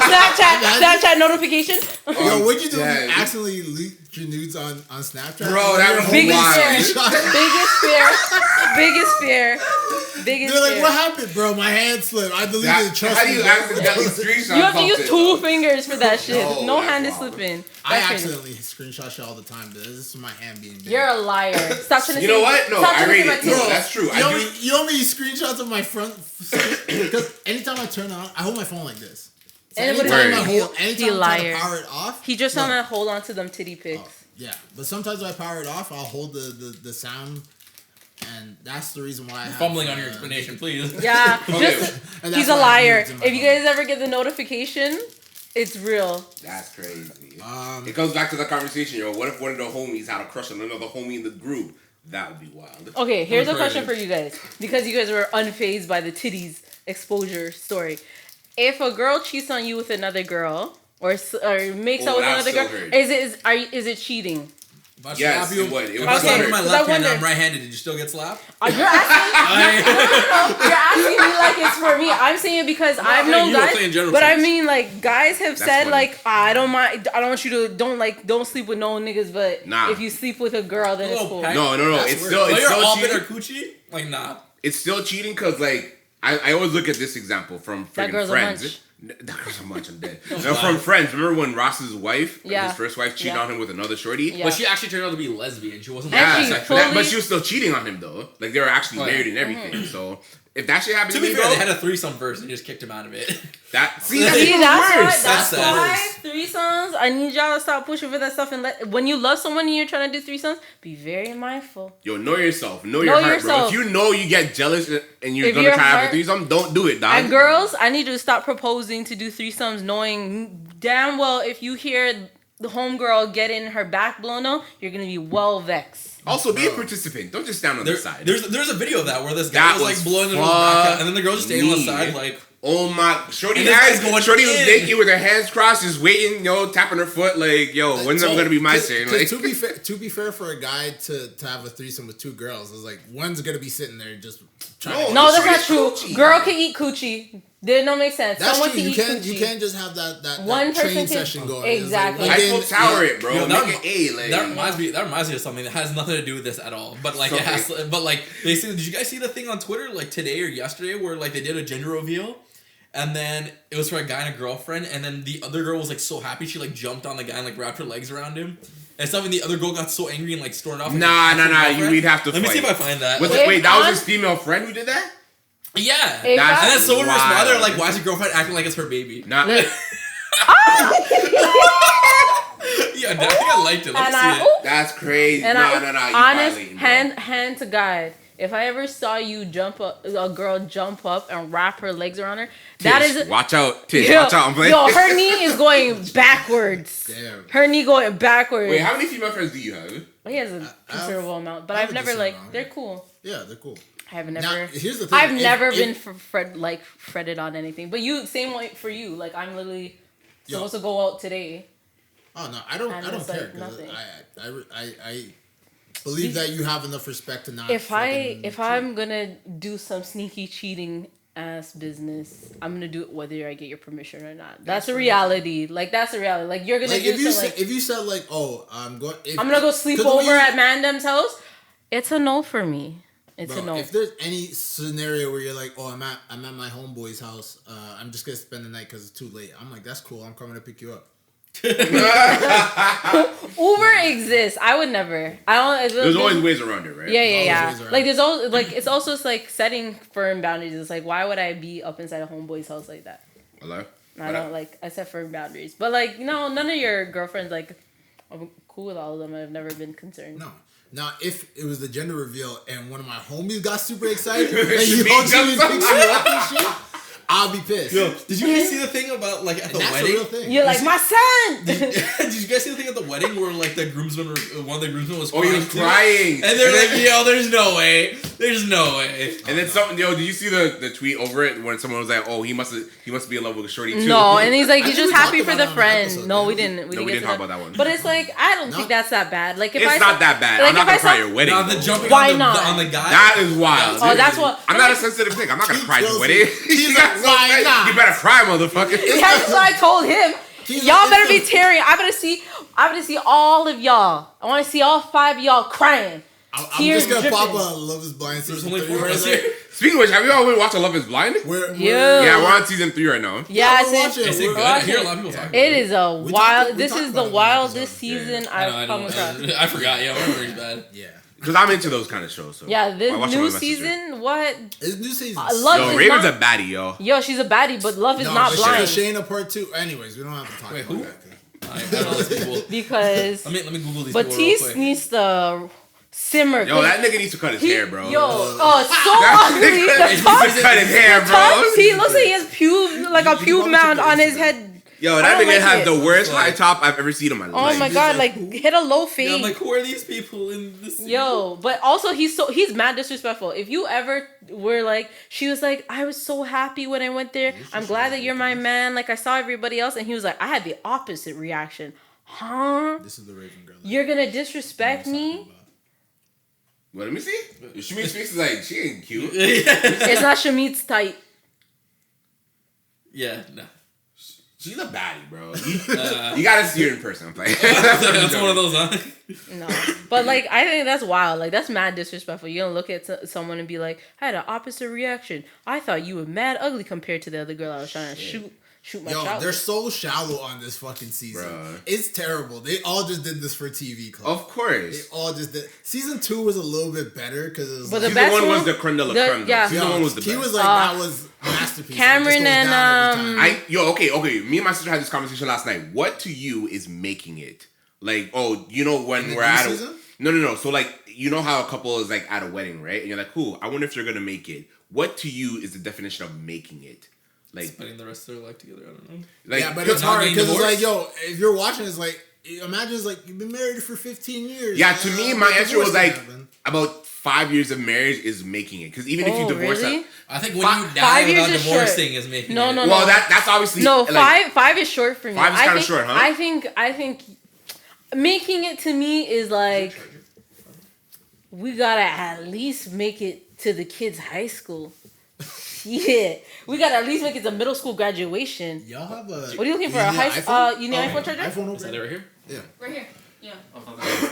Snapchat notification. Yo, what'd you do? yeah. You accidentally leaked your nudes on Snapchat? Bro, that was Biggest wild. fear. Biggest fear. Biggest They're like, fear. what happened, bro? My hand slipped. I deleted it. Trust How do me. you bro. accidentally screenshot You have to use something? two fingers for that shit. No, No that's hand is wild. slipping. I That's crazy. accidentally screenshot shit all the time, but this is my hand being big. You're a liar. Stop trying to You say- know what? No, stop I trying to rate say my it. No, teeth. that's true. You know, I me, do. you know me screenshots of my front because anytime I turn on, I hold my phone like this. So And what anytime is I he? hold, He anytime I try liar. to power it off, He just no. want to hold on to them titty pics. Oh, yeah, but sometimes when I power it off, I'll hold the sound, and that's the reason why I have, Fumbling on your explanation, please. Yeah, Okay. just and that's he's a why I have liar. nudes in my If you phone. guys ever get the notification, it's real. That's crazy. It goes back to the conversation, yo. What if one of the homies had a crush on another homie in the group? That would be wild. Okay, here's a Crazy. question for you guys because you guys were unfazed by the titties exposure story. If a girl cheats on you with another girl or makes out with that another still girl, hurt. is it cheating? If I Yes, slap you, it would. It if would I still slap hurt. with my Because left I hand and wonder- I'm right-handed, did you still get slapped? You're asking. No, you're asking me like it's for me. I'm saying it because I've known you were guys, saying general but I terms. mean like guys have said funny. like I don't mind. I don't want you to don't sleep with no niggas, but Nah. if you sleep with a girl, then it's Oh, cool. pack- No. That's It's weird. still So you're all in cheating. her coochie? Like, nah. It's still cheating because like I always look at this example from That freaking girl's a Friends. munch. That girl's a munch. I'm dead. No, from Friends. Remember when Ross's wife, Yeah. his first wife, cheated Yeah. on him with another shorty? Yeah. But she actually turned out to be lesbian. She wasn't And Yeah, she exactly. That- but fully- she was still cheating on him though. Like they were actually Oh, yeah. married and everything. So if that shit happened To to, be me, fair, bro, they had a threesome first and just kicked him out of it. that see See, that's See, even that's why. worse. That's That's why threesomes. I need y'all to stop pushing for that stuff and when you love someone and you're trying to do threesomes, be very mindful. Yo, know yourself. Know Know your heart, yourself. bro. If you know you get jealous and you're If gonna your try to have heart- a threesome, don't do it, dog. And girls, I need you to stop proposing to do threesomes, knowing damn well if you hear the homegirl getting her back blown out, you're gonna be well vexed. Also, be a participant. Don't just stand on the side. There's a video of that where this guy That was like was blowing into his back out, and then the girl just stayed on the funny. side like. Oh my, Shorty And this has guy's going Shorty was in. naked with her hands crossed, just waiting, tapping her foot, like, yo, when's it gonna be my turn? Like, to be fair, for a guy to have a threesome with two girls, it's like one's gonna be sitting there just trying. to No, that's Shorty's not true. coochie. Girl can eat coochie. Did not make sense. That's Someone true. can You eat can't coochie. you can't just have that One person train can- session going. Exactly. It's like, Eiffel Tower it, bro. Yo, Make it A, like. That reminds me of something that has nothing to do with this at all. But like it has, but like basically, did you guys see the thing on Twitter like today or yesterday where like they did a gender reveal, and then it was for a guy and a girlfriend, and then the other girl was like so happy she like jumped on the guy and like wrapped her legs around him, and something the other girl got so angry and like stormed off. Nah, we'd have to Let me see if fight. I find that. Was Wait, it, wait, that was on- his female friend who did that? Yeah, If and I- then someone Wild. responded they're like, "Why is your girlfriend acting like it's her baby?" Nah. Look. Yeah, I think I liked it. Let And me I, see it. ooh, That's crazy. and No, I, you honest, violating, bro. hand to God. If I ever saw you a girl jump up and wrap her legs around her, that Tish, is watch out, Tish, Yo, watch out. I'm playing. yo, her knee is going backwards. Damn. Her knee going backwards. Wait, how many female friends do you have? He has a have- considerable amount, but I have I've a never decent like amount. they're cool. Yeah, they're cool. I have Now, never. here's the thing. I've If- never if- been fretted on anything. But you, same way for you. Like I'm literally Yo. supposed to go out today. Oh no, I don't it's care. like 'Cause nothing. I believe that you have enough respect to not. If fucking cheat. I'm gonna do some sneaky cheating ass business. I'm gonna do it whether I get your permission or not. That's a reality. Like that's a reality. Like you're gonna Like do if you something. said, if you said like, oh, I'm gonna go sleep over at Mandem's house. It's a no for me. It's a no. If there's any scenario where you're like, oh, I'm at my homeboy's house, I'm just gonna spend the night because it's too late. I'm like, that's cool. I'm coming to pick you up. Uber exists. I would never. I don't. There's always ways around it, right? Yeah. Like there's always like it's also like setting firm boundaries. It's like why would I be up inside a homeboy's house like that? Hello? I don't like. I set firm boundaries, but like no, none of your girlfriends like. I'm cool with all of them. I've never been concerned. No. Now, if it was the gender reveal and one of my homies got super excited and he hugs you and picks you up and shit, I'll be pissed. Yo, did you guys see the thing about like at the That's wedding? a real thing. You're like my son. Did you guys see the thing at the wedding where like the groomsman, one of the groomsmen was Oh, he was crying. and they're like, "Yo, there's no way, there's no way." And then something, did you see the tweet over it when someone was like, "Oh, he must be in love with a shorty too." No, and he's like, I he's think just we happy talked for about the it on the friend. episode, No, didn't we we? didn't. We No, we didn't didn't talk about that one. But it's like I don't think that's that bad. Like if It's not that bad. Like, I'm not if I gonna cry saw- at your wedding. Now the though. jumping Why on the, not? on the guy. That is wild. Oh, that's what. I'm not a sensitive thing. I'm not gonna cry at your wedding. He's like, why not? You better cry, motherfucker. That's what I told him. He's Y'all like, better be tearing. I better see all of y'all. I want to see all 5 of y'all crying. I'm Tears just gonna dripping. pop a Love Is Blind There's season only 3 4 of right us there. here. Speaking of which, have you all been watching Love Is Blind? We're Yeah, we're on season 3 right now. Yeah, we're watching. Is it We're good? I watching. hear a lot of people talking. it is a We wild. talked This is about the it in the wildest episode. season I I've come across. I forgot. Yeah, my memory's bad. Yeah. Because I'm into those kind of shows. So Yeah, this I watch it new with my sister. season. What? It's new season. Love Yo, is Raven's not, a baddie, yo. Yo, she's a baddie, but love is not but blind. Shayna part 2. Anyways, we don't have to talk Wait, about who? that. I don't know these people. Because Let me Google these people real Batiste quick. needs to simmer. Yo, that nigga needs to cut his hair, bro. Yo, That so ugly. nigga The needs top, to cut his hair, bro. he looks like he has pube, like a You pube probably mound should on get his Instagram. head. Yo, I that don't nigga like has it. the worst high top I've ever seen in my Oh life. my He's god, like, like hit a low Yeah, fade. I'm like, who are these people in this? Yo, but also he's mad disrespectful. If you ever were like, she was like, I was so happy when I went there. I'm glad that you're my man. Like I saw everybody else, and he was like, I had the opposite reaction. Huh? This is the Raven girl. You're gonna disrespect me? Well, let me see. Shmi Speaks is like, she ain't cute. It's not Shamit's type. Yeah, no. She's a baddie, bro. You gotta see her in person. I'm playing. That's one of those, huh? No, but like I think that's wild. Like that's mad disrespectful. You don't look at someone and be like, I had an opposite reaction. I thought you were mad ugly compared to the other girl I was trying to shoot my shot Yo, they're with. so shallow on this fucking season. Bruh. It's terrible. They all just did this for TV club. Of They course. all just did. Season 2 was a little bit better because it was But like, the Season best 1 was one- the creme de la the- creme. yeah. Season 1 was the he best. was like, that was a masterpiece. Cameron It just goes down every and, time. Okay. Me and my sister had this conversation last night. What to you is making it? Like, oh, you know when In the we're new at season? No. So like, you know how a couple is like at a wedding, right? And you're like, cool. I wonder if they're gonna make it. What to you is the definition of making it? Like, Spending the rest of their life together. I don't know. like Yeah, but Not it's hard getting because it's like, divorced? yo, if you're watching, it's like, imagine it's like, you've been married for 15 years. yeah. To me, my Like, answer was divorce like can happen. about 5 years of marriage is making it. Because even if you Oh, divorce, really? I think when Five- you die 5 years without is short. divorcing is making No, it. no, well, that's obviously No, like, five is short for me. 5 is I kinda think- short, huh? I think making it to me is like we gotta at least make it to the kids' high school. Yeah, we gotta at least make it to middle school graduation. Y'all have a. What are you looking for? need A an high? iPhone? You need an iPhone charger? iPhone Is that over it right here? Yeah, Right here. Yeah.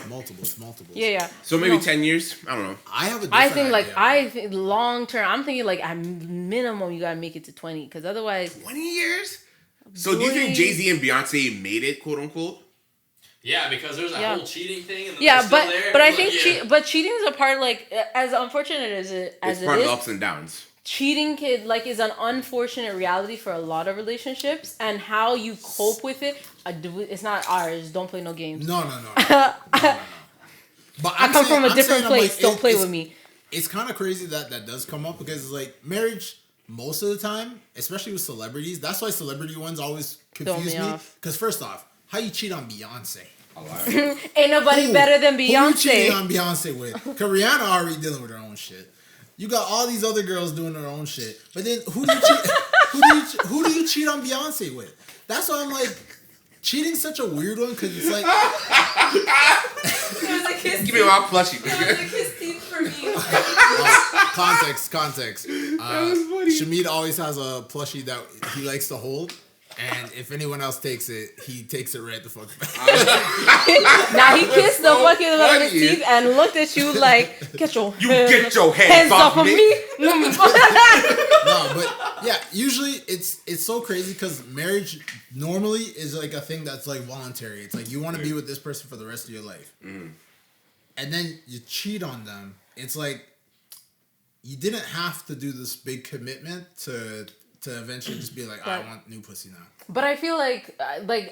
multiples. Yeah. So maybe No. 10 years. I don't know. I have a. I different think like idea. I think long term. I'm thinking like at minimum you gotta make it to 20 because otherwise 20 years. So do you think Boy. Jay-Z and Beyonce made it, quote unquote? Yeah, because there's that Yeah. whole cheating thing. And yeah, they're but still there. but I Like, think yeah. cheating is a part like as unfortunate as it It's part of the is. ups and downs. Cheating is an unfortunate reality for a lot of relationships and how you cope with it. It's not ours. Don't play no games. No. But I come from a different place. Don't play it's- with me. It's kind of crazy that does come up because it's like marriage most of the time, especially with celebrities. That's why celebrity ones always confuse me me. off. Because first off, how you cheat on Beyonce? Ain't nobody Who? better than Who you cheating Beyonce. on Beyonce with? Because Rihanna already dealing with her own shit. You got all these other girls doing their own shit. But then who do you cheat? who do you cheat on Beyonce with? That's why I'm like, cheating's such a weird one because it's like. Give me my plushie. kiss teeth for for me. Context. Shamid always has a plushie that he likes to hold. And if anyone else takes it, he takes it right the fuck back. Now he kissed the fucking out of his teeth and looked at you like, get your hands off of me. No, but yeah, usually it's so crazy because marriage normally is like a thing that's like voluntary. It's like you want to be with this person for the rest of your life. And then you cheat on them. It's like you didn't have to do this big commitment to eventually just be like, I want new pussy now. But I feel like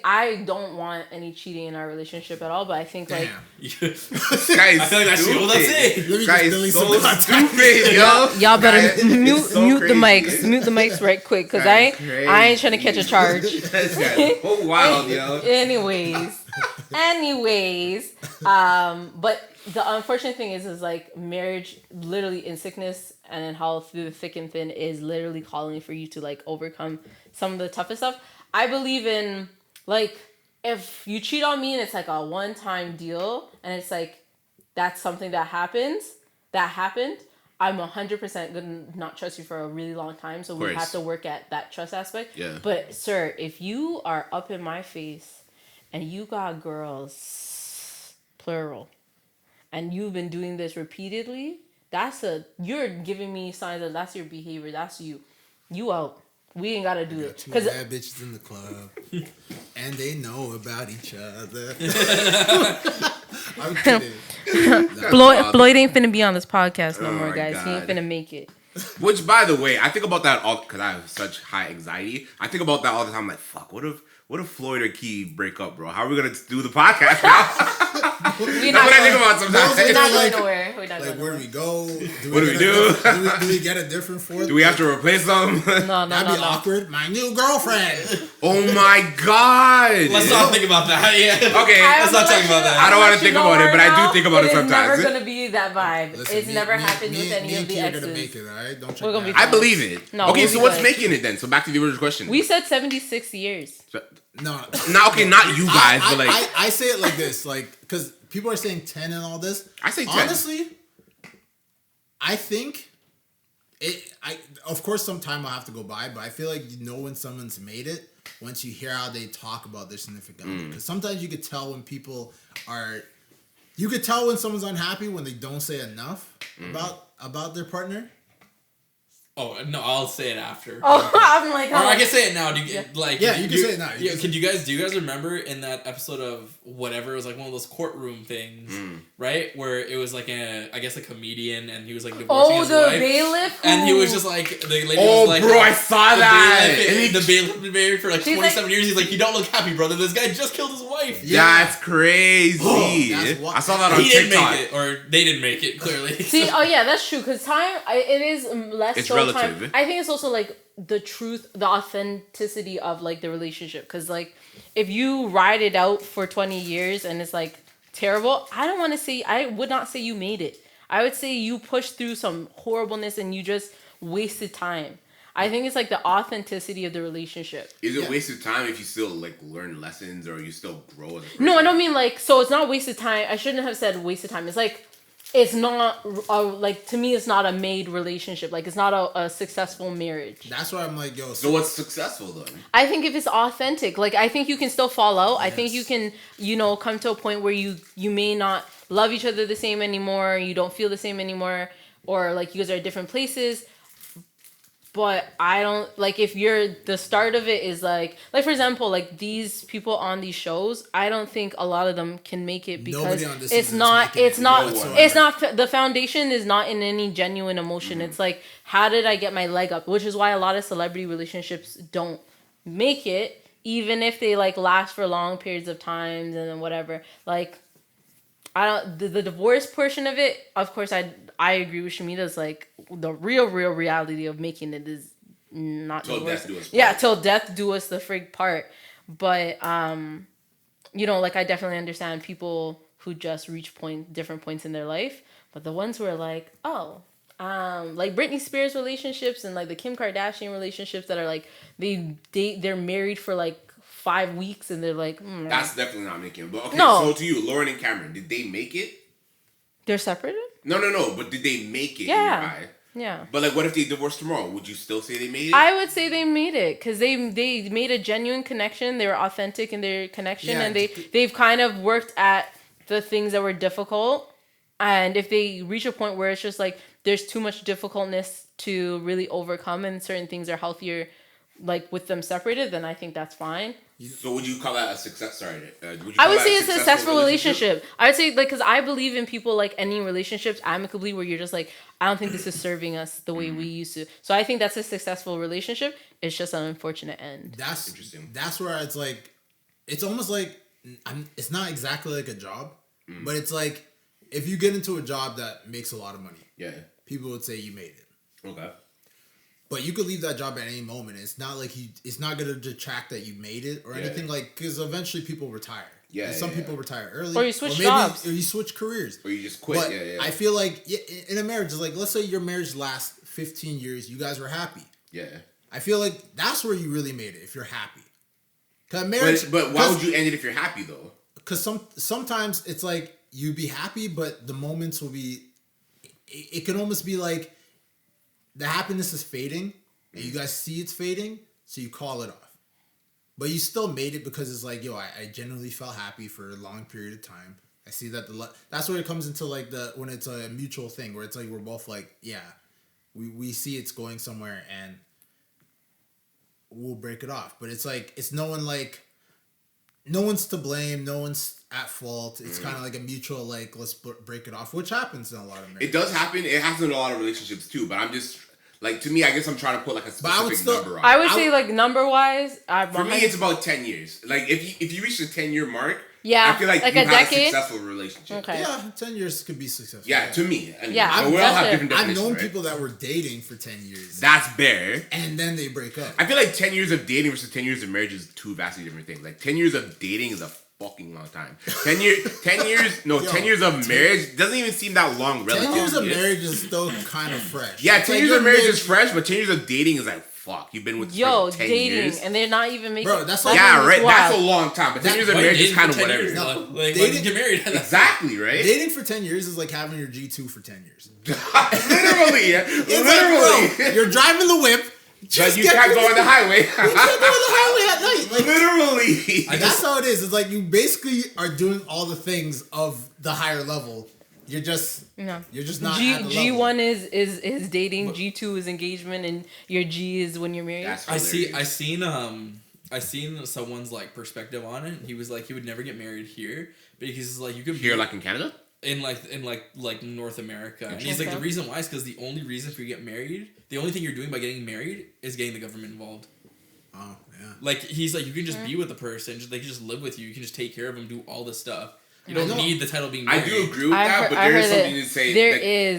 I don't want any cheating in our relationship at all. But I think like, Guys, I feel like that's you. That's it. Let me guys, just delete so some content. stupid, yo. y'all better Guys, mute it's so mute the crazy. mics, mute the mics right quick, because Guys, I ain't trying to catch a charge. This guy's so wild, yo. Anyways, but the unfortunate thing is like marriage, literally in sickness and in health, through the thick and thin, is literally calling for you to like overcome some of the toughest stuff. I believe in like, if you cheat on me and it's like a one-time deal and it's like that's something that happened, I'm 100% gonna not trust you for a really long time. So we have to work at that trust aspect. Yeah. But sir, if you are up in my face and you got girls, plural, and you've been doing this repeatedly, you're giving me signs that that's your behavior. That's you. You out. We ain't gotta do it. Two bad bitches in the club, and they know about each other. I'm kidding. Floyd ain't finna be on this podcast no more, guys. God. He ain't finna make it. Which, by the way, I think about that all because I have such high anxiety. I think about that all the time. I'm like, fuck, what if Floyd or Key break up, bro? How are we gonna do the podcast now? We're That's not what I going, think about sometimes. we're not Like- going nowhere. We're not Like, going where do nowhere. we go? What do we do? Do we get a different fourth? Do we have to replace them? No. That'd be awkward. My new girlfriend. Oh my god! Let's not think about that. Yeah. Okay, Let's not talk about that. I don't want to think about it, but I do think about it It's sometimes. never gonna be that vibe. Listen, it's never happened with any of the Key are gonna exes. make it, all right? Don't We're gonna check be I that. believe it. No, Okay, we'll so be what's good. making it then? So back to the original question. We said 76 years. No. Not you guys, but like I say it like this, like, because people are saying 10 and all this. I say 10. Honestly, I think of course, some time will have to go by, but I feel like you know when someone's made it once you hear how they talk about their significant other. Because sometimes you could tell when people are. You could tell when someone's unhappy when they don't say enough about their partner. Oh no, I'll say it after. Oh, I'm like, Or I can say it now. Do you, like? Yeah, you can say it now. Yeah, do you guys remember in that episode of whatever? It was like one of those courtroom things, right? Where it was like I guess a comedian, and he was like divorcing his the wife, bailiff, and he was just like the lady oh, was like, bro, I saw the that. bailiff, the bailiff been married for like She's 27 years. He's like, you don't look happy, brother. This guy just killed his wife. That's crazy. That's what- I saw that on He didn't TikTok. make it, or they didn't make it. Clearly. See, oh yeah, that's true. Because it is less. It's so relative. Time. I think it's also like the truth, the authenticity of like the relationship. Because like, if you ride it out for 20 years and it's like terrible, I would not say you made it. I would say you pushed through some horribleness and you just wasted time. I think it's like the authenticity of the relationship. Is it wasted time if you still like learn lessons or you still grow as a person? No, I don't mean like, so it's not wasted time. I shouldn't have said wasted time. It's like, it's not like, to me, it's not a made relationship. Like, it's not a successful marriage. That's why I'm like, yo. So what's successful then? I think if it's authentic, like, I think you can still fall out. Yes. I think you can, come to a point where you may not love each other the same anymore. You don't feel the same anymore. Or like you guys are at different places. But I don't, like, if the start of it is like for example, like these people on these shows, I don't think a lot of them can make it because it's not, the foundation is not in any genuine emotion. It's like, how did I get my leg up? Which is why a lot of celebrity relationships don't make it, even if they like last for long periods of times and then whatever. Like, the divorce portion of it, of course, I agree with Shamida's, like, the real reality of making it is not till divorce. death do us part. Yeah, till death do us the frig part. But like, I definitely understand people who just reach different points in their life, but the ones who are like, like Britney Spears relationships and like the Kim Kardashian relationships that are like they're married for like 5 weeks and they're like, that's definitely not making it. But okay, No. so to you, Lauren and Cameron, did they make it? They're separated? No. But did they make it Yeah. in your eye? Yeah. But like, what if they divorce tomorrow? Would you still say they made it? I would say they made it because they made a genuine connection. They were authentic in their connection, Yeah, and they've kind of worked at the things that were difficult. And if they reach a point where it's just like there's too much difficultness to really overcome, and certain things are healthier, like with them separated, then I think that's fine. So would you call that a success? Sorry, I would say it's a successful relationship. I would say, like, because I believe in people like ending relationships amicably, where you're just like, I don't think this is serving us the way we used to. So I think that's a successful relationship. It's just an unfortunate end. That's interesting. That's where it's like, it's almost like, it's not exactly like a job, but it's like, if you get into a job that makes a lot of money, people would say you made it. Okay. But you could leave that job at any moment. It's not like it's not going to detract that you made it or anything, like, because eventually people retire. Yeah. And some people retire early. Or you switch jobs. Or you switch careers. Or you just quit. But I feel like in a marriage, it's like, let's say your marriage lasts 15 years. You guys were happy. Yeah. I feel like that's where you really made it, if you're happy. Cause marriage, but why would you end it if you're happy, though? Because sometimes it's like you be happy, but the moments will be... It can almost be like the happiness is fading, and you guys see it's fading, so you call it off. But you still made it because it's like, yo, I genuinely felt happy for a long period of time. I see that that's where it comes into like when it's a mutual thing, where it's like we're both like, yeah, we see it's going somewhere and we'll break it off. But it's like, it's no one's to blame, no one's at fault. It's kind of like a mutual, like, let's break it off, which happens in a lot of marriages. It does happen. It happens in a lot of relationships too. But I'm just like, to me, I guess I'm trying to put like a specific number on. I would say like number wise. For me, it's about 10 years. Like if you reach the 10-year mark, yeah, I feel like you a have decade? a successful relationship. Okay. Yeah, 10 years could be successful. Yeah, to me. Anyway. Yeah, we all have different I've definitions. known right? people that were dating for 10 years. That's bare. And then they break up. I feel like 10 years of dating versus 10 years of marriage is two vastly different things. Like 10 years of dating is a fucking long time. 10 years of marriage doesn't even seem that long. 10 years of marriage is still kind of fresh. Yeah, It's 10 like years your of marriage marriage- is fresh, but 10 years of dating is like, fuck, you've been with this person for 10 dating, years. and they're not even making. Bro, that's like, Yeah, right. wild. That's a long time. But 10 years of marriage is kind of whatever. Like, dating- get married. Exactly, right? dating for 10 years is like having your G2 for 10 years. Literally. It's Literally. like, bro, you're driving the whip. But you can't go on the highway. You can't go on the highway at night. Like, Literally. that's how it is. It's like you basically are doing all the things of the higher level. You're just not at the level. G1 is dating, G2 is engagement, and your G is when you're married. That's I hilarious. seen someone's like perspective on it. He was like, he would never get married here because like you could Here, like in Canada? in North America. And he's like, the reason why is because the only reason for you to get married, the only thing you're doing by getting married is getting the government involved. Oh, yeah. Like, he's like, you can just be with the person, they can just live with you, you can just take care of them, do all this stuff. You don't need the title of being married. I do agree with that, but there is something to say.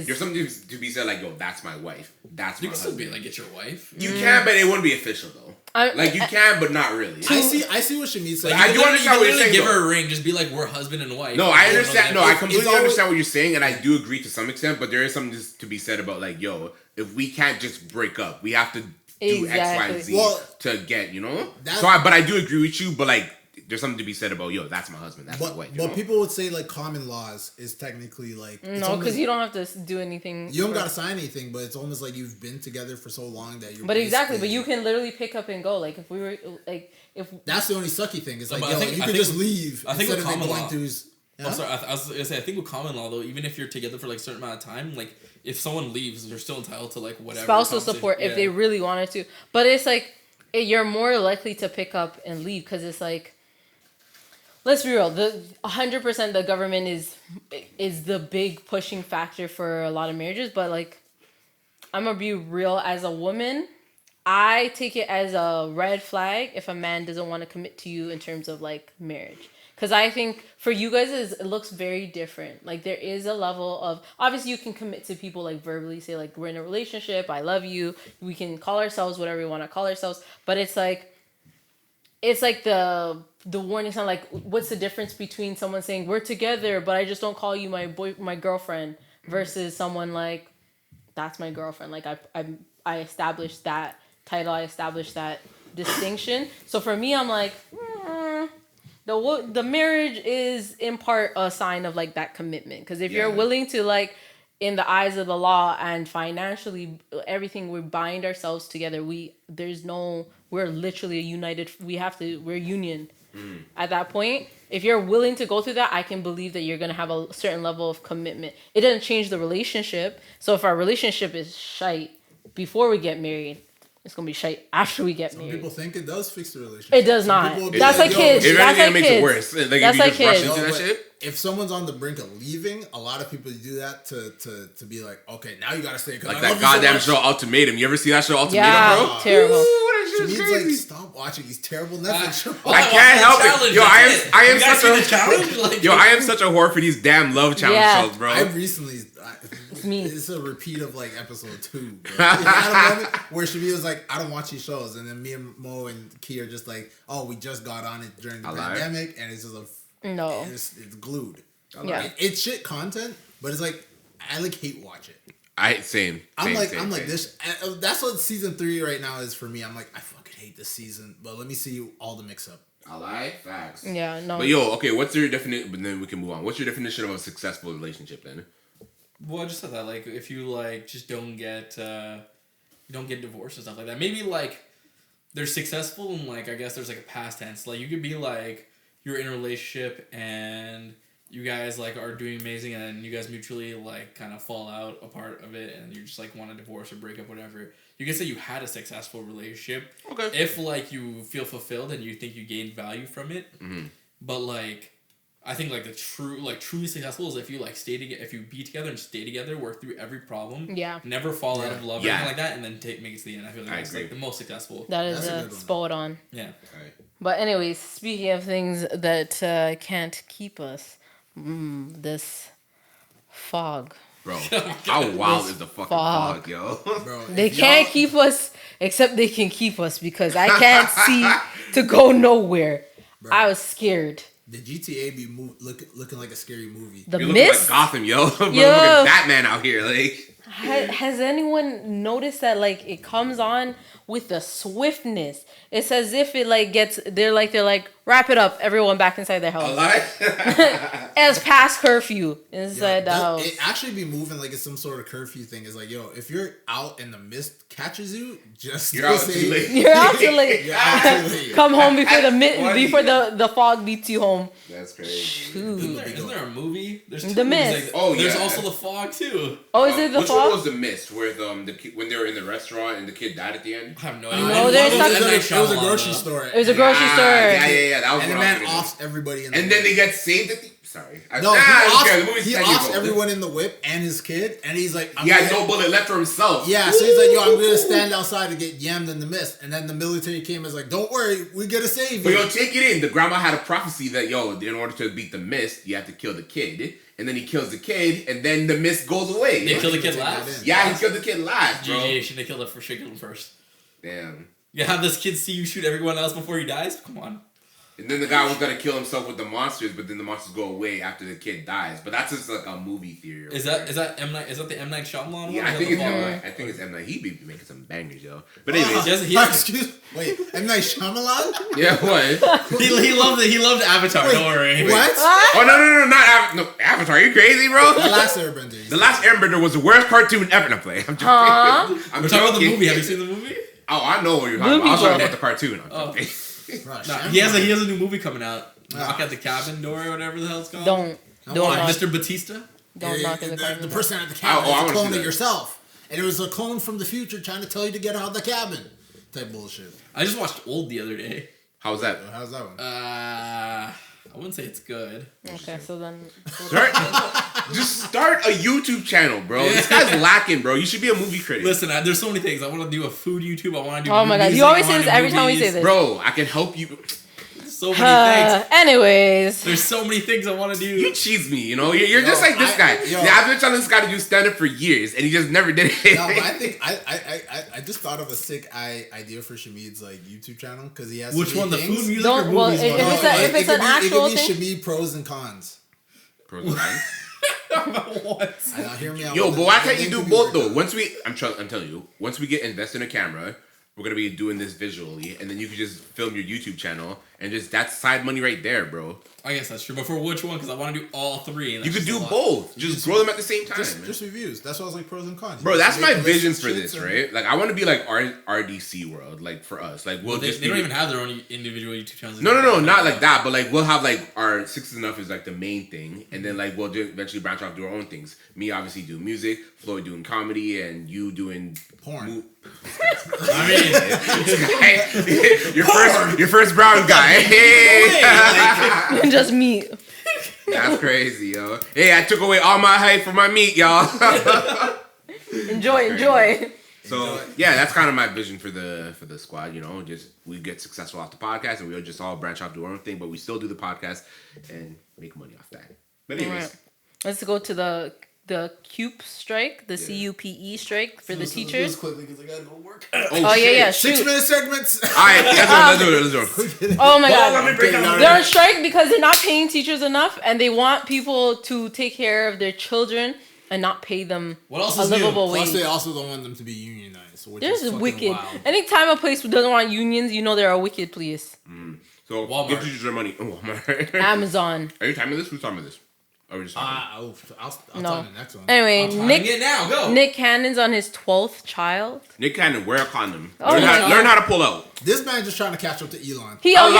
There's something to be said, like, yo, that's my wife. That's my You can still husband. be like, get your wife. You can, but it wouldn't be official, though. You can, but not really. I see what she means. Like, I do understand what you're saying, Give though. her a ring, just be like, we're husband and wife. No, I understand. No, I completely always- understand what you're saying, and I do agree to some extent. But there is something just to be said about, like, yo, if we can't just break up, we have to do X, Y, and Z to get, you know. But I do agree with you. But like, there's something to be said about, yo, that's my husband, that's my wife. But people would say like common laws is technically like No, because you don't have to do anything. You don't gotta sign anything, but it's almost like you've been together for so long that you're. But exactly, but you can literally pick up and go. Like if we were like if that's the only sucky thing. It's like, but yo, I think- you I can think just leave I think instead with of common going law- through. Oh, sorry, I was gonna say, I think with common law though, even if you're together for like a certain amount of time, like if someone leaves, they're still entitled to like whatever spousal support if they really wanted to. But it's like you're more likely to pick up and leave because it's like, let's be real, the 100% the government is the big pushing factor for a lot of marriages. But like, I'm gonna be real, as a woman, I take it as a red flag if a man doesn't want to commit to you in terms of like marriage. Because I think for you guys, it looks very different. Like there is a level of, obviously you can commit to people like verbally, say like we're in a relationship, I love you. We can call ourselves whatever we want to call ourselves. But it's like the warning sign. Like what's the difference between someone saying we're together, but I just don't call you my girlfriend, versus someone like, that's my girlfriend. Like I established that title, I established that distinction. So for me, I'm like, the marriage is in part a sign of like that commitment. Because if you're willing to like in the eyes of the law and financially, everything, we bind ourselves together. We're literally a united. We're union. At that point, if you're willing to go through that, I can believe that you're gonna have a certain level of commitment. It doesn't change the relationship. So if our relationship is shite before we get married, it's gonna be shite after we get married. People think it does fix the relationship. It does not. People be That's like kids. If That's anything, like it makes kids. it worse. Like, That's if you like just rush kids. into that but shit. if someone's on the brink of leaving, a lot of people do that to be like, okay, now you gotta stay. Like I that love goddamn you so show much. Ultimatum. You ever see that show Ultimatum, Yeah, bro? terrible. Ooh, that shit is She crazy. needs stop watching these terrible Netflix shows. I can't help it. Yo, I am You guys such see the challenge? Like, I am such a whore for these damn love challenge Yeah. shows, bro. I recently, me. it's a repeat of like episode 2. Bro. I had a moment where Shabia was like, I don't watch these shows. And then me and Mo and Key are just like, oh, we just got on it during the pandemic. And it's just No. it's glued. Yeah. It's shit content, but it's like, I like hate watch it. Same. I'm like same. this. That's what season 3 right now is for me. I'm like, I fucking hate this season, but let me see all the mix up. I lie. Facts. Yeah, no. But yo, okay, what's your definition? But then we can move on. What's your definition of a successful relationship then? Well, I just said that, like, if you, like, just don't get divorced and stuff like that. Maybe, like, they're successful and, like, I guess there's, like, a past tense. Like, you could be, like, you're in a relationship and you guys, like, are doing amazing and you guys mutually, like, kind of fall out a part of it and you just, like, want to divorce or break up, whatever. You can say you had a successful relationship. Okay. If, like, you feel fulfilled and you think you gained value from it. Mm-hmm. But, like, I think, like, the truly successful is if you, like, stay together, if you be together and stay together, work through every problem. Yeah. Never fall out of love or Yeah. anything like that, and then make it to the end. I feel like that's, like, the most successful. That is That's a good one. spot on. Yeah. But anyways, speaking of things that can't keep us, this fog. Bro, how wild is the fucking fog. fog, yo? Bro, They if can't y'all- keep us, except they can keep us because I can't see to go nowhere. Bro. I was scared. The GTA be looking like a scary movie. The You're looking mist. like Gotham, yo. We're Yo. looking Batman out here, like. Has anyone noticed that like it comes on with the swiftness? It's as if it like gets they're like wrap it up, everyone back inside their house. As past curfew inside the house. It actually be moving like it's some sort of curfew thing. It's like, yo, if you're out and the mist catches you, just You're out too late. You're out too late. You're out too late. Come home before Funny. the fog beats you home. That's crazy. Shoot. Isn't there a movie? There's The two movies Mist. like- Oh, There's yeah. also The Fog, too. Oh, is it the Which fog? one was the mist? Where when they were in the restaurant and the kid died at the end? I have no No, idea. there's One of some- them It is was a Shyamalan, grocery though. store. It was a grocery store. Yeah. That was And the what I man was thinking. offs everybody in the And then they get saved at the... Sorry. No, The movie's he 10 years offs old. everyone in the whip and his kid, and he's like, He had gonna- no bullet left for himself. Yeah, so he's like, yo, I'm gonna stand outside and get yammed in the mist. And then the military came and was like, don't worry, we gotta save But you. yo, take it in. The grandma had a prophecy that, yo, in order to beat the mist, you have to kill the kid. And then he kills the kid, and then the mist goes away. They killed the kid Take that last? in. Yeah, he killed the kid last, bro. GG, should have killed him first. Damn. You have this kid see you shoot everyone else before he dies? Come on. And then the guy was gonna kill himself with the monsters, but then the monsters go away after the kid dies. But that's just like a movie theory. or Is whatever. that M Night? Is that the M Night Shyamalan one? Yeah, or I is think that it's The M. Fog? Night. I think it's M. Night. He be making some bangers, yo. But anyways, He has- Excuse wait, M. Night Shyamalan? yeah, what? he loved it. He loved Avatar. Wait, Don't worry. What? Oh no, not Avatar. Are you crazy, bro? The last Airbender. The Last Airbender was the worst cartoon ever. I'm playing. I'm joking. Huh? I'm We're talking about the joking. movie. Have you seen the movie? Oh, I know what you're talking Blue about. I was talking people. about the cartoon. I'm Oh. joking. Bro, Nah, Shyamalan. he has a new movie coming out. Knock at the cabin door or whatever the hell it's called. Don't I don't want knock, Mr. Batista. don't knock at the the cabin. person at the cabin I is a wanna clone see of that. yourself. And it was a clone from the future trying to tell you to get out of the cabin. Type bullshit. I just watched Old the other day. How was that? How's that one? I wouldn't say it's good. Okay, so then Start, just start a YouTube channel, bro. This guy's lacking, bro. You should be a movie critic. Listen, there's so many things. I want to do a food YouTube. I want to do. Oh my god, music, you always I say wanna this do every time we movies. say this. Bro, I can help you. So many things. Anyways, There's so many things I want to do. You cheese me, you know? You're just Yo, like this guy. yo. I've been telling this guy to do stand-up for years, and he just never did it. No, but I think I just thought of a sick idea for Shamid's like YouTube channel because he has Which so many one? The things. food music Don't- or well, movies? if one? it's a- if it's an actual it could thing- be Shamid pros and cons. Pros and cons. What? Hear me out. Yo, with but it. why The can't you name do could be both worked though? out. I'm telling you, once we get invest in a camera, we're gonna be doing this visually, and then you could just film your YouTube channel, and just that's side money right there, bro. I guess that's true, but for which one? Because I want to do all three. And You could that's do just a lot. both. Just grow them at the same time, man. Just reviews. That's why I was like pros and cons. Bro, that's my Make vision lists for and this, shit, right? Like, I want to be like RDC World, like for us. Like, we'll They just don't be- even have their own individual YouTube channels. No, not like that. But like, we'll have like our Six is Enough is like the main thing, and then like we'll just eventually branch off do our own things. Me obviously do music, Floyd doing comedy, and you doing Porn. I mean, your first brown guy. Hey, Just meat. that's crazy, yo. Hey, I took away all my hype from my meat, y'all. Enjoy. So yeah, that's kind of my vision for the squad. You know, just we get successful off the podcast, and we'll just all branch off do our own thing, but we still do the podcast and make money off that. But anyways, Alright. Let's go to the CUPE strike, the CUPE strike for the teachers. quickly because I gotta go work. Oh yeah, shoot. 6-minute segments. All right, let's do it. Oh my Well, god. let me break down They're on strike because they're not paying teachers enough and they want people to take care of their children and not pay them What else a is new? livable Plus, wage. they also don't want them to be unionized. Which This is is fucking wicked. wild. Anytime a place doesn't want unions, you know they're a wicked place. So Walmart. give teachers their money. Walmart. Amazon. Are you timing this? Who's timing this? Are we just timing? I'll No. tell you the next one. Anyway, Nick, Nick now go. Nick Cannon's on his 12th child. Nick Cannon, wear a condom. Oh learn, my how, God. learn how to pull out. This man just trying to catch up to Elon. He out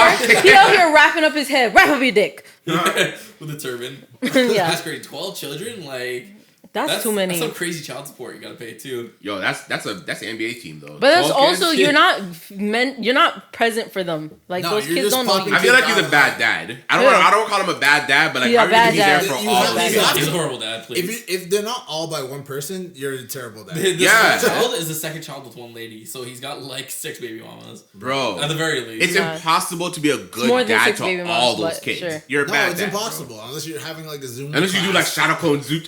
here wrapping up his head. Wrap up your dick. With a turban. Yeah. That's great. 12 children, like That's too many. That's some crazy child support you gotta pay too. Yo, that's an NBA team though. But that's 12 kids? also you're not present for them. Like No, those you're kids just don't know popping you. I feel like he's a bad dad. I don't call him a bad dad, but like He's a I bad really be there dad. for You all have of to- them. you have He's to- a horrible dad, please. If they're not all by one person, you're a terrible dad. This Yeah. child is the second child with one lady, so he's got like 6 baby mamas. Bro, At the very least. it's Yeah. impossible to be a good more than dad 6 to baby moms, all those but kids. sure. You're a No, bad it's dad, bro. impossible unless you're having like a Zoom. Unless you do like class. Shadow Clone Zoo in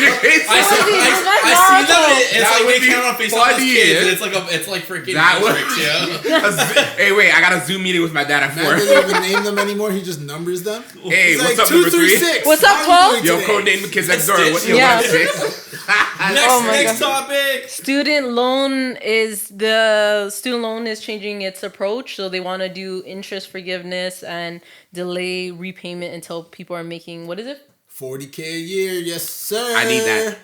your face. I see Naruto. them. It's That like would they be count on face on funny, kids. yeah. It's like freaking That Matrix, yeah. Hey, wait! I got a Zoom meeting with my dad at Man 4. doesn't even name them anymore. He just numbers them. Hey, He's what's like up, number 2 through 3? 6. What's up, How are you 12? doing Yo, today? code name the kids next door. That's What? it. Yo, Yeah. what's 6? Oh my Next God. topic. Student loan is changing its approach, so they want to do interest forgiveness and delay repayment until people are making what is it? 40K a year, yes sir. I need that.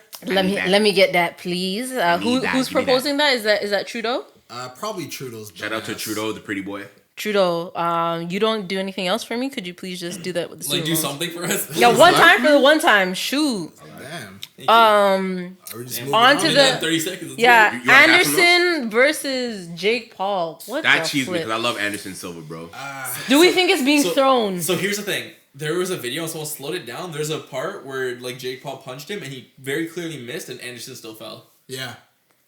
Let me get that, please. need that. Who's Give me proposing that? Is that Trudeau? Probably Trudeau's. Shout out to dumbass. Trudeau, the pretty boy. Trudeau, you don't do anything else for me. Could you please just do that with the Like, student do loans? something for us. Yeah, one time for the one time. Shoot. Damn. Um. Are we just Damn. moving On on? to In the- that 30 seconds. it's Yeah, You wanna have some Anderson versus Jake Paul. What That the cheesed me flip? because I love Anderson Silva, bro. Do we think it's being So- thrown? So here's the thing. There was a video and someone slowed it down. There's a part where like Jake Paul punched him and he very clearly missed and Anderson still fell. Yeah.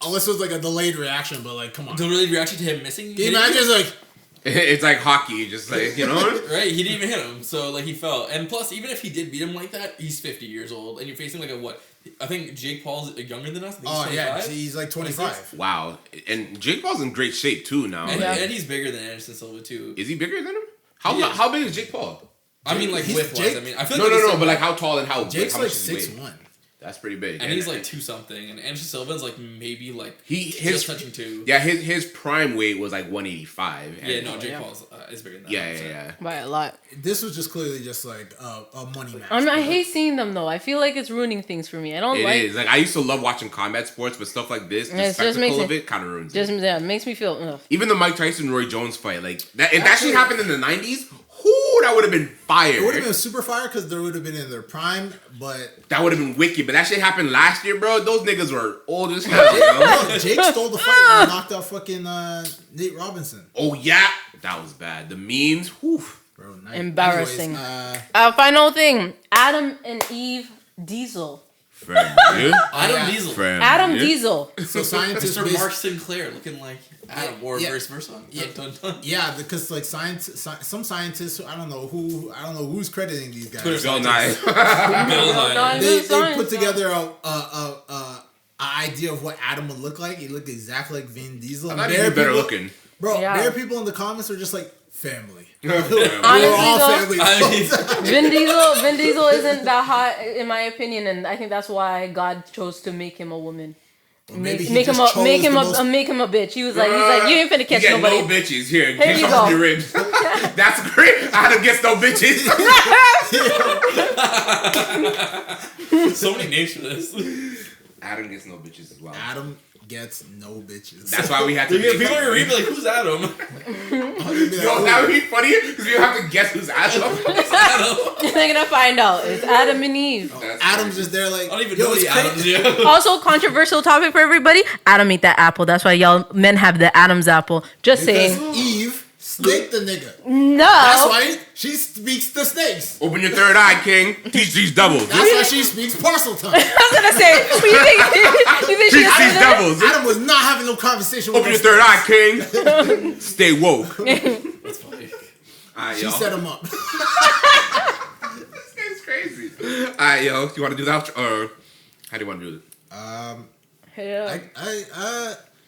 Unless it was like a delayed reaction, but like, come on. The really reaction to him missing. Can you imagine? It's like, It's like hockey, just like, you know? Right, he didn't even hit him, so like he fell. And plus, even if he did beat him like that, he's 50 years old, and you're facing like a what? I think Jake Paul's younger than us. I think oh he's yeah, 25. he's like 25. Wow. And Jake Paul's in great shape, too, now. And, Yeah. and he's bigger than Anderson Silva too. Is he bigger than him? He is. How big is Jake Paul? I mean, like He's width wise. Jake- I mean, I feel No, like no, he's no, still- but like how tall and how Jake's how like much does he weigh? 6'1". That's pretty big. and he's like 2 something, and Anderson Silva's like maybe like his just touching 2. Yeah, his prime weight was like 185. Yeah, and- no, Jake Paul's is bigger than that. Yeah, 100%. yeah. By a lot. This was just clearly just like a money match. I hate seeing them though. I feel like it's ruining things for me. I don't It like. is. Like, I used to love watching combat sports, but stuff like this, the Yeah, it just spectacle makes of it- it kind of ruins Just it. yeah, it makes me feel. Ugh. Even the Mike Tyson Roy Jones fight, like that. If that shit happened in the 90s, that would have been fire. It would have been super fire because they would have been in their prime, but That would have been wicked. But that shit happened last year, bro. Those niggas were old as hell. You know? no, Jake stole the fight and knocked out fucking Nate Robinson. Oh yeah, that was bad. The memes, whew. Bro, nice. Embarrassing. Anyways, Final thing: Adam and Eve Diesel. Friend, yeah. Adam Yeah. Diesel. Friend, Adam yeah. Diesel. so scientists Mr. Mark Sinclair looking like Adam or Yeah. vice versa. Yeah. Dun, dun, dun. Yeah, because like some scientists, I don't know who's crediting these guys. Twitter Bill Nye. Bill Nye. They put together a idea of what Adam would look like. He looked exactly like Vin Diesel. I And thought he'd be better people- looking. Bro, Yeah. bare people in the comments are just like family. We're Honestly, all though, family. I mean, Vin Diesel isn't that hot in my opinion, and I think that's why God chose to make him a woman. Maybe he Make just him a chose make him the a most- make him a bitch. He was like you ain't finna catch You get nobody. no bitches here. Here Get you off go. your ribs. That's great. Adam gets no bitches. So many names for this. Adam gets no bitches as well. Adam gets no bitches. That's why we had to. People are reading like, who's Adam? Yo, that would be funny because we have to guess who's Adam. They're gonna find out. It's Adam and Eve. Adam's just there like, I don't even yo, know it's the Adams crazy. yet. Also, controversial topic for everybody. Adam ate that apple. That's why y'all men have the Adam's apple. Just Because saying. Eve snaked the nigga. No. That's why she speaks the snakes. Open your third eye, King. Teach these doubles. That's why she speaks parcel tongue. I was gonna say. What do you think? You think she Teach got these it? doubles. Adam was not having no conversation with Open your us. third eye, King. Stay woke. That's funny. Alright, She yo. set him up. This guy's crazy. Alright, yo. You want to do that? Or how do you want to do it? Yeah.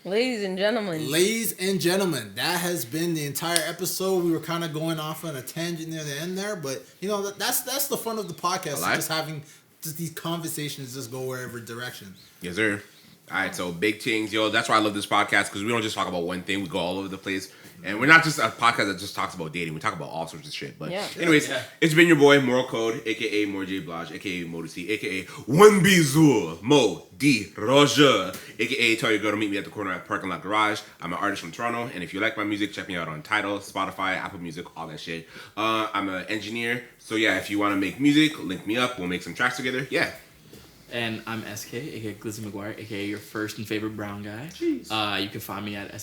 Ladies and gentlemen. Ladies and gentlemen, that has been the entire episode. We were kind of going off on a tangent near the end there, but you know that's the fun of the podcast. Alive? Just having just these conversations just go wherever direction. Yes, sir. Alright, so big things, yo. That's why I love this podcast because we don't just talk about one thing. We go all over the place. And we're not just a podcast that just talks about dating. We talk about all sorts of shit. But anyways, It's been your boy, Moral Code, a.k.a. More J Blage, a.k.a. Mo C, a.k.a. One Bizou, Mo D Roger, a.k.a. Tell your girl to meet me at the corner at Parking Lot Garage. I'm an artist from Toronto. And if you like my music, check me out on Tidal, Spotify, Apple Music, all that shit. I'm an engineer. So yeah, if you want to make music, link me up. We'll make some tracks together. Yeah. And I'm SK, aka Glizzy McGuire, aka your first and favorite brown guy. You can find me at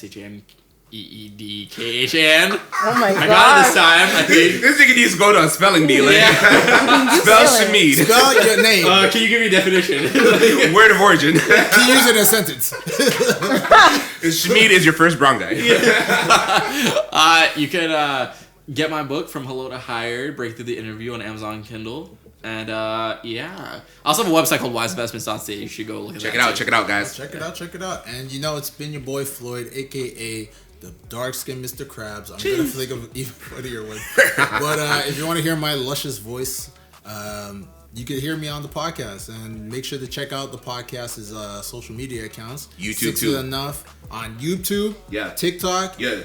SHAMEEDKHN. Oh my god. I got it this time, I think. This nigga needs to go to a spelling bee. Like, spell Shamid. Spell your name. Can you give me a definition? Word of origin. Can you use it in a sentence? Shamid is your first brown guy. You could get my book From Hello to Hired, Break Through the Interview on Amazon Kindle. And yeah. I also have a website called WiseInvestments.ca. You should go look at Check that. it out. Check it out, guys. Check it out. And you know, it's been your boy Floyd, aka the dark-skinned Mr. Krabs. I'm gonna think of even funnier one. But if you want to hear my luscious voice, you can hear me on the podcast. And make sure to check out the podcast's social media accounts. YouTube too. Enough on YouTube. Yeah. TikTok. Yeah.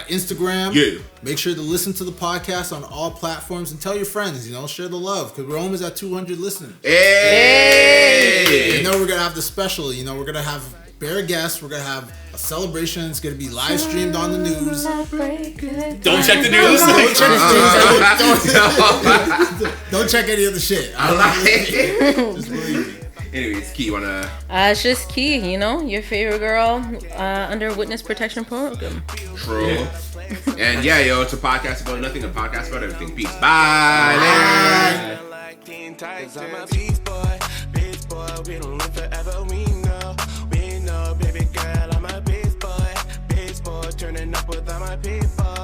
Instagram. Yeah. Make sure to listen to the podcast on all platforms and tell your friends. You know, share the love because we're almost at 200 listeners. Hey! You know, we're gonna have the special. You know, we're gonna have bare guests. We're gonna have a celebration. It's gonna be live streamed on the news. Don't check the news. Don't check the news. Don't check any of the shit. I like it. Just believe me. Anyways, Key, you wanna? It's just Key, you know, your favorite girl under witness protection program. True. And yeah, yo, it's a podcast about nothing, a podcast about everything. Peace. Bye. Later. Cause I'm a beast boy, we don't live forever, we know, baby girl, I'm a beast boy, turning up with all my people.